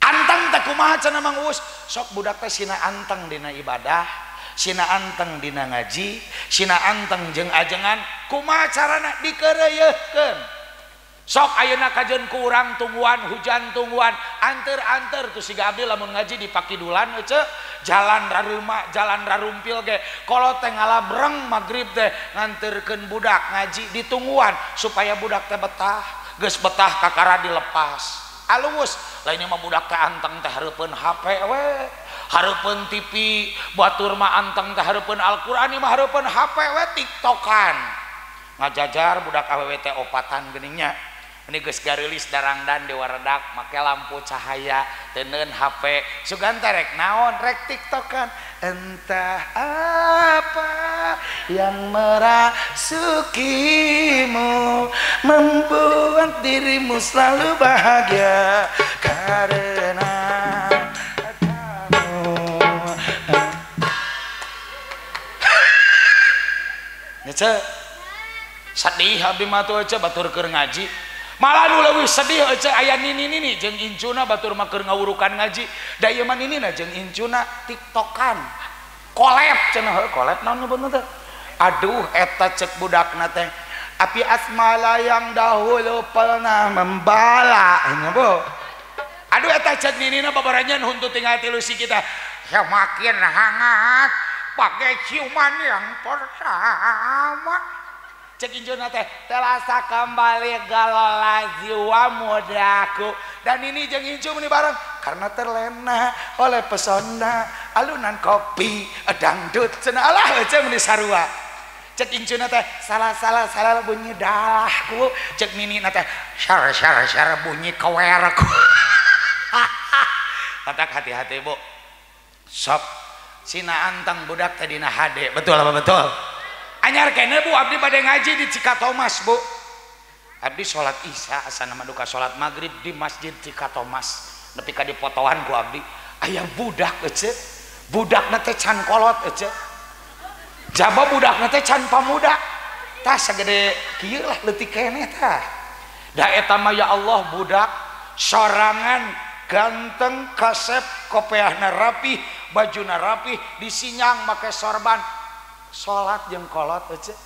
anteng teh kumaha cenah Mang Uus sok budak teh sina anteng dina ibadah sina anteng dina ngaji sina anteng jeung ajengan kumaha carana dikeureuyeukkeun sok ayeuna kajeun ku urang tungguan hujan tungguan anteur-anteur tuh siga abdi lamun ngaji di Pakidulan ece jalan rareuma jalan rarumpil ge kolot teh ngalabreng magrib teh nganterkeun budak ngaji di tungguan supaya budak teh betah geus betah kakara dilepas alus lainnya mah budak teh anteng teh hareupeun HP we hareupeun TV batur mah anteng teh hareupeun Al-Qur'an mah hareupeun HP we TikTokan ngajajar budak awewe teh opatan geuningnya ini geus garilis darangdan di waredak make lampu cahaya teuneun HP sugan rek naon rek TikTokan entah apa yang merasukimu membuat dirimu selalu bahagia karena kamu nyece sedih abdi mah tuh ece batur keur ngaji malah nu leuwih sedih ece aya nini jeung incuna batur mah keur ngawurukan ngaji da ieu mah ninina jeung incuna TikTokan kolep cenah heuh kolep naon nyebutna teh aduh eta cek budakna teh api asmala yang dahulu pernah membala nya bu aduh eta cek ninina babaranjeun huntu tinggal tilusi kita ya makin hangat pakai ciuman yang pertama cek injuna teh terasa kembali galola jiwa mudaku dan ini jeung incu meni bareng karena terlena oleh pesona alunan kopi dangdut cenah alah ece meni sarua cek incuna teh salah bunyi dalahku cek ninina teh syar bunyi kewerku katak hati-hati bu sok sina anteng budak teh dina hade betul apa betul anyar kene bu abdi bade ngaji di Cikatomas bu abdi sholat isya asana maduka sholat maghrib di masjid Cikatomas nepi ka dipotohan ku abdi aya budak ece budakna teh can kolot ece jaba budakna teh can pamuda tah sagede kieu lah leutik keneh tah da eta mah ya Allah budak sorangan ganteng kasep kopeahna rapih bajuna rapih disinyang make sorban sholat jeung kolot ece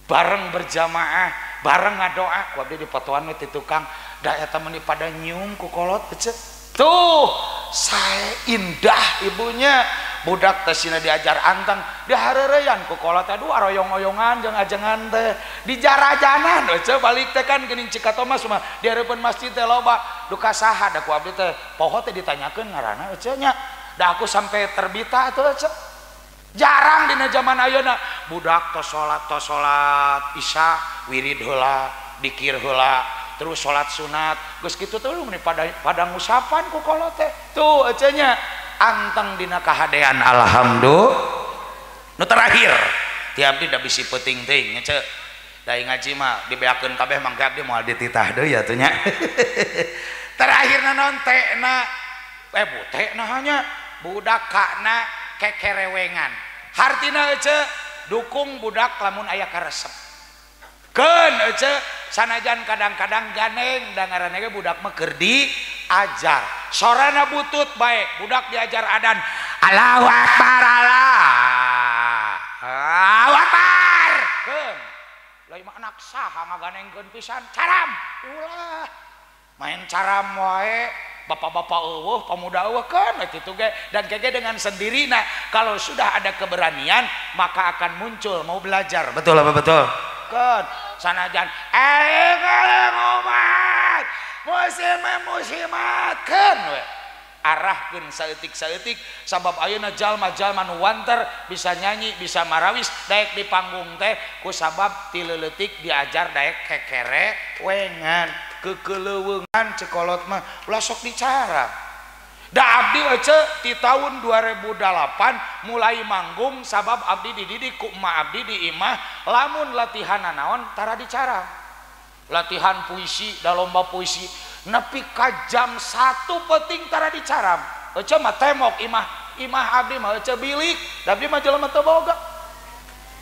bareng berjamaah bareng ngadoa ku abdi dipotoan we ti tukang da eta meni pada nyium ku kolot ece tuh sae indah ibunya budak teh sina diajar anteng dihareureyan ku kolot aduh aroyong-oyongan jeung ajengan teh dijarajanan ece balik teh kan geuning Cikatomas mah di hareupeun masjid teh loba duka saha da ku abdi teh poho teh ditanyakeun ngaranna ece nya da aku sampai terbita atuh ece jarang dina zaman ayeuna budak tos salat isya wirid heula dikir heula terus salat sunat geus kitu teh meni pada ngusapan ku kolot teh tuh ece nya anteng dina kahadean alhamdulillah nu terakhir ti abdi da bisi peuting teuing nya ce da ngaji mah dibeakeun kabeh mangke abdi moal dititah deui atuh nya terakhirna naon tehna butekna hanya budak kana kekerewengan hartina ece dukung budak lamun aya karesep keun ece sanajan kadang-kadang ganeng da ngaranna ge budak mah keur diajar sorana butut bae budak diajar adan Allahu Akbar Allahu Akbar keun lain mah anak saha ngaganengkeun pisan caram ulah main caram wae bapak-bapak eueuh pemuda eueuh kan kitu ge dan kege dengan sendirinya kalau sudah ada keberanian maka akan muncul mau belajar betul apa betul kan sanajan umat musimat kan we arahkeun saeutik-saeutik sabab ayeuna jalma-jalma nu wanter bisa nyanyi bisa marawis daek di panggung teh ku sabab ti leuletik diajar daek kekere wengan kekeleuweungan cekolot mah ulah sok dicara da abdi ece di tahun 2008 mulai manggung sabab abdi dididik ku emak abdi di imah lamun latihan naon tara dicara latihan puisi da lomba puisi nepi ka jam 1 penting tara dicaram ece mah temok imah abdi mah ece bilik abdi mah jelema teu boga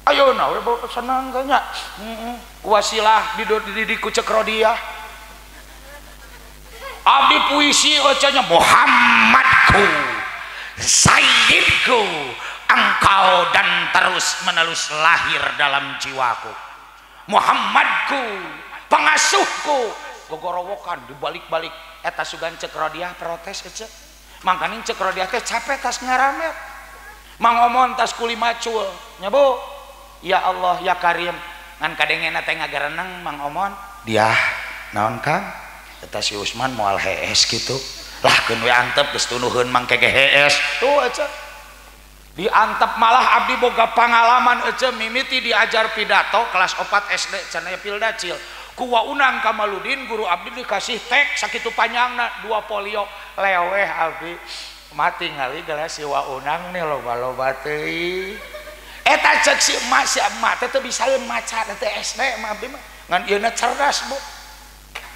ayeuna we bawa senang nya wasilah dididik ku cek rodiah abdi puisi ece nya Muhammadku sayyidku engkau dan terus menerus lahir dalam jiwaku Muhammadku pengasuhku gogorowokan dibalik-balik eta sugan cek rodiah protes ece mangkaning cek rodiah teh capek tas ngaramet mangomon tas kuli macul nya Bu ya Allah ya Karim ngan kadengena teh ngagareneng mangomon dia naon Kang eta si Usman moal hees kitu lah keun we antep geus tunuhkeun mang kege hees tuh ece diantep malah abdi boga pangalaman ece mimiti diajar pidato kelas 4 SD cenah pildacil ku Waunang Kamaludin guru abdi dikasih tek sakitu panjangna 2 folio leweh abdi mati ngali gara si Waunang nih loba-loba teuing eta cek si emak teh teu bisaeun maca teh SD mah abdi mah ngan ieu cerdas Bu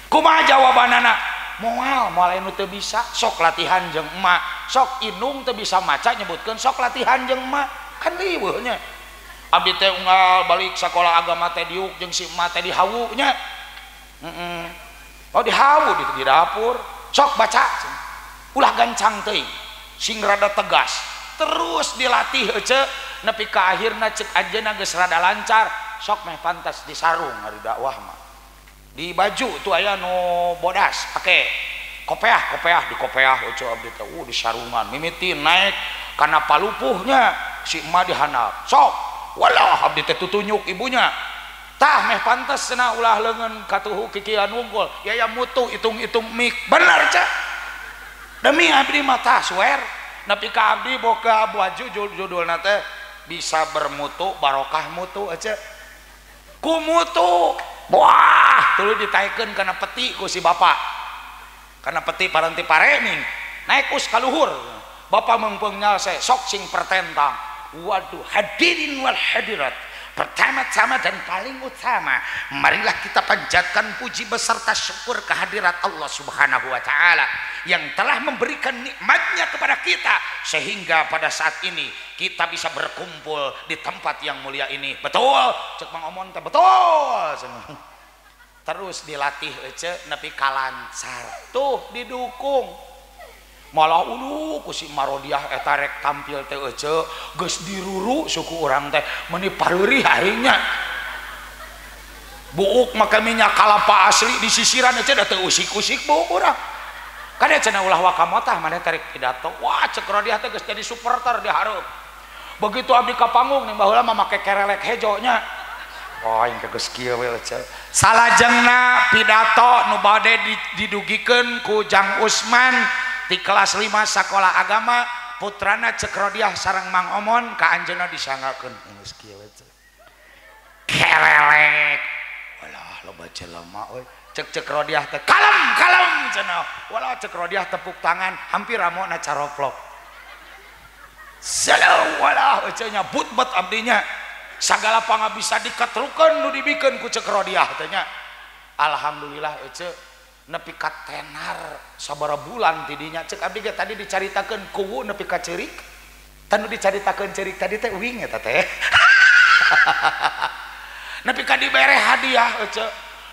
kumaha jawabanana moal anu teu bisa sok latihan jeung emak sok indung teu bisa maca nyebutkeun sok latihan jeung emak kan liweuh nya abdi teh unggal balik sakola agama teh diuk jeung si emak teh dihawu nya oh dihawu di dapur sok baca ulah gancang teuing sing rada tegas terus dilatih ece nepi ka akhirna cek ajeuna geus rada lancar sok meh pantas disarung ari dakwah mah di baju tuh aya nu bodas pake kopeah di kopeah ece abdi teh di sarungan mimiti naik kana palupuhnya si emak dihandap sok walah abdi teh tutunyuk ibunya tah meh pantas cenah ulah leungeun katuhu kikian unggul ya mutu hitung-hitung mik bener cak demi abdi mah tah swear nepi ka abdi boga baju judulna teh bisa bermutu barokah mutu aja ku mutu wah tuluy ditaikeun kana peti ku si bapak kana peti paranti parening naik us ka luhur bapak meungpeung nyalse sok sing pertentang waduh hadirin wal hadirat pertama-tama dan paling utama marilah kita panjatkan puji beserta syukur kehadirat Allah Subhanahu wa taala yang telah memberikan nikmatnya kepada kita sehingga pada saat ini kita bisa berkumpul di tempat yang mulia ini betul cek Mang Omon teh betul terus dilatih ece nepi kalancar tuh didukung malah ulu ku si Marodiah eta rek tampil teh ece geus diruru suku urang teh meuni pareurih aingnya buuk make minyak kalapa asli di sisiran ece da teu usik-usik buuk urang kada cenah ulah wakamotah maneh tarik pidato wah cek Rodiah teh geus jadi supporter di hareup begitu abdi ka panggung nih baheula mah make kerelek hejonya oh yang geus kieu we ece salajengna pidato nu bade didugikeun ku Jang Usman di kelas 5 sekolah agama putrana cek Rodiah sareng Mang Omon ka anjeunna disangakeun geus kieu kerelek walah loba jelema euy cek Rodiah teh kalem cenah walah cek Rodiah tepuk tangan hampir amona caroplok salam walah ece nya but-but abdinya sagala pangabisa dikatrukeun nu dibikeun ku cek Rodiah teh nya alhamdulillah ece nepi ka tenar sabara bulan tidinya cek abdi ge tadi dicaritakeun kuwu nepi ka ceurik tanu dicaritakeun ceurik tadi teh uing eta teh nepi ka dibere hadiah ece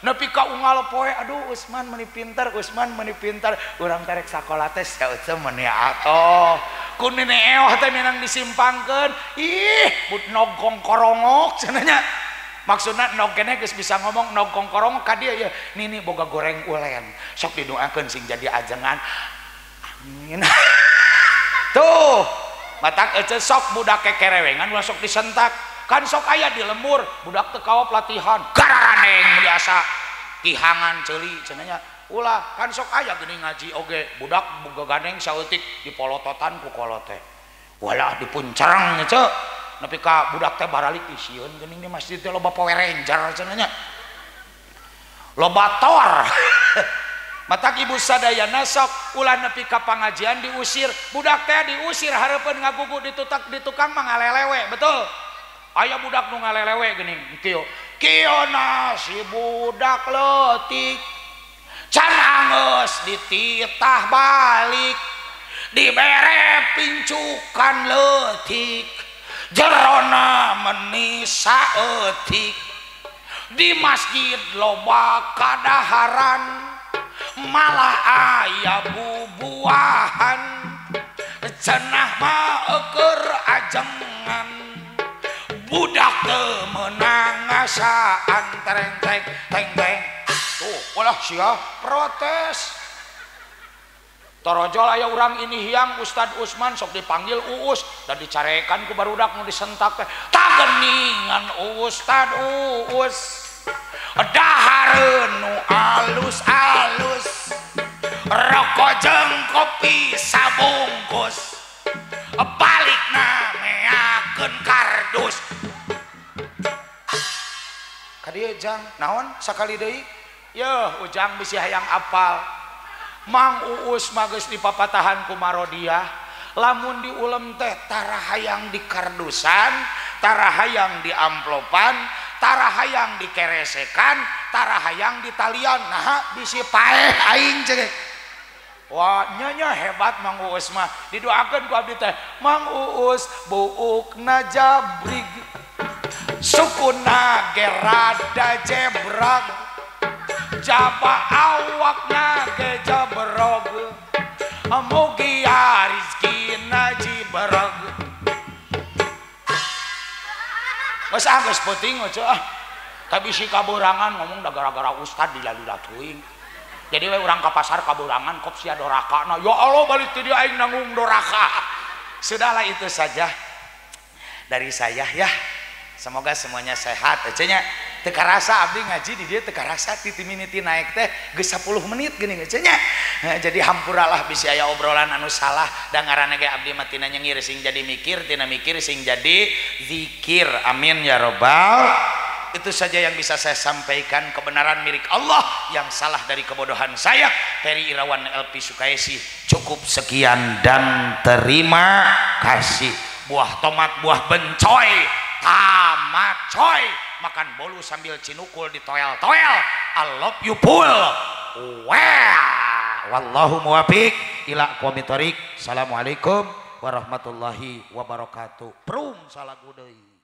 nepi ka unggal poe aduh Usman meuni pinter urang tarek sakola teh saeuseum meuni atoh ku nenek eoh teh minang disimpangkeun ih but nogong korongok cenanya maksudna nog keneh geus bisa ngomong nogong korongok ka dieu ya nini boga goreng ulen sok didoakeun sing jadi ajengan amin tuh matak ece sok budak kekerewengan ulah sok disentak kan sok aya di lembur budak teu kawa pelatihan gararaneng biasa kihangan ceuli cenanya ulah kan sok aya geuning ngaji oge budak boga gandeng saeutik dipolototan ku kolot teh walah dipuncereng nya ceu nepi ka budak teh baralik isieun geuning di masjid teh loba Power Ranger cenanya loba Thor matak ibu sadayana sok ulah nepi ka pangajian diusir budak teh diusir hareupeun ngagugu di tukang mah ngalelewe betul aya budak nu ngalelewe geuning kieu kiona si budak leutik can angeus dititah balik dibere pincukan leutik jerona meuni saeutik di masjid loba kadaharan malah aya bubuahan cenah mah eukeur ajengan budak teu meunang ngasaan tereng teng teng teng tuh ulah sia protes torojol aya urang ini hiang Ustad Usman sok dipanggil Uus dan dicarekan ku barudak nu disentak teh tageningan Ustad Uus dahareun nu alus-alus rokok jeung kopi sabungkus balikna meakeun kardus ka dieu jang naon sakali deui yeuh ujang bisi hayang apal Mang Uus mah geus dipapatahan ku Marodiah lamun diulem teh tara hayang di kardusan tara hayang di amplopan tara hayang dikeresekan tara hayang di talian nah bisi paeh aing ceuk wah nya hebat Mang Uus mah didoakeun ku abdi teh Mang Uus buukna jabrig sukuna gerada jebrag jaba awakna ge jabrog mugi rizkina jibrog geus penting cenah tapi si kaburangan ngomong da gara-gara ustad dilalula teuing jadi we urang ka pasar kaburangan kop sia dorakana ya Allah balik teh dia aing nanggung doraka sudahlah itu saja dari saya ya semoga semuanya sehat ecenya teu karasa abdi ngaji di dieu teu karasa ti miniti naik teh geus 10 menit geuning ecenya jadi hampuralah bisi aya obrolan anu salah da ngaranna ge abdi mah tina nyengir sing jadi mikir tina mikir sing jadi zikir amin ya robbal. Itu saja yang bisa saya sampaikan, kebenaran milik Allah, yang salah dari kebodohan saya. Peri Irawan LP Sukaisi. Cukup sekian dan terima kasih. Buah tomat, buah bencoy, tamat coy, makan bolu sambil cinukul di toel-toel. I love you full. Wallahu muwafiq ila aqwamit thoriq. Assalamualaikum warahmatullahi wabarakatuh. Prung salah gudai.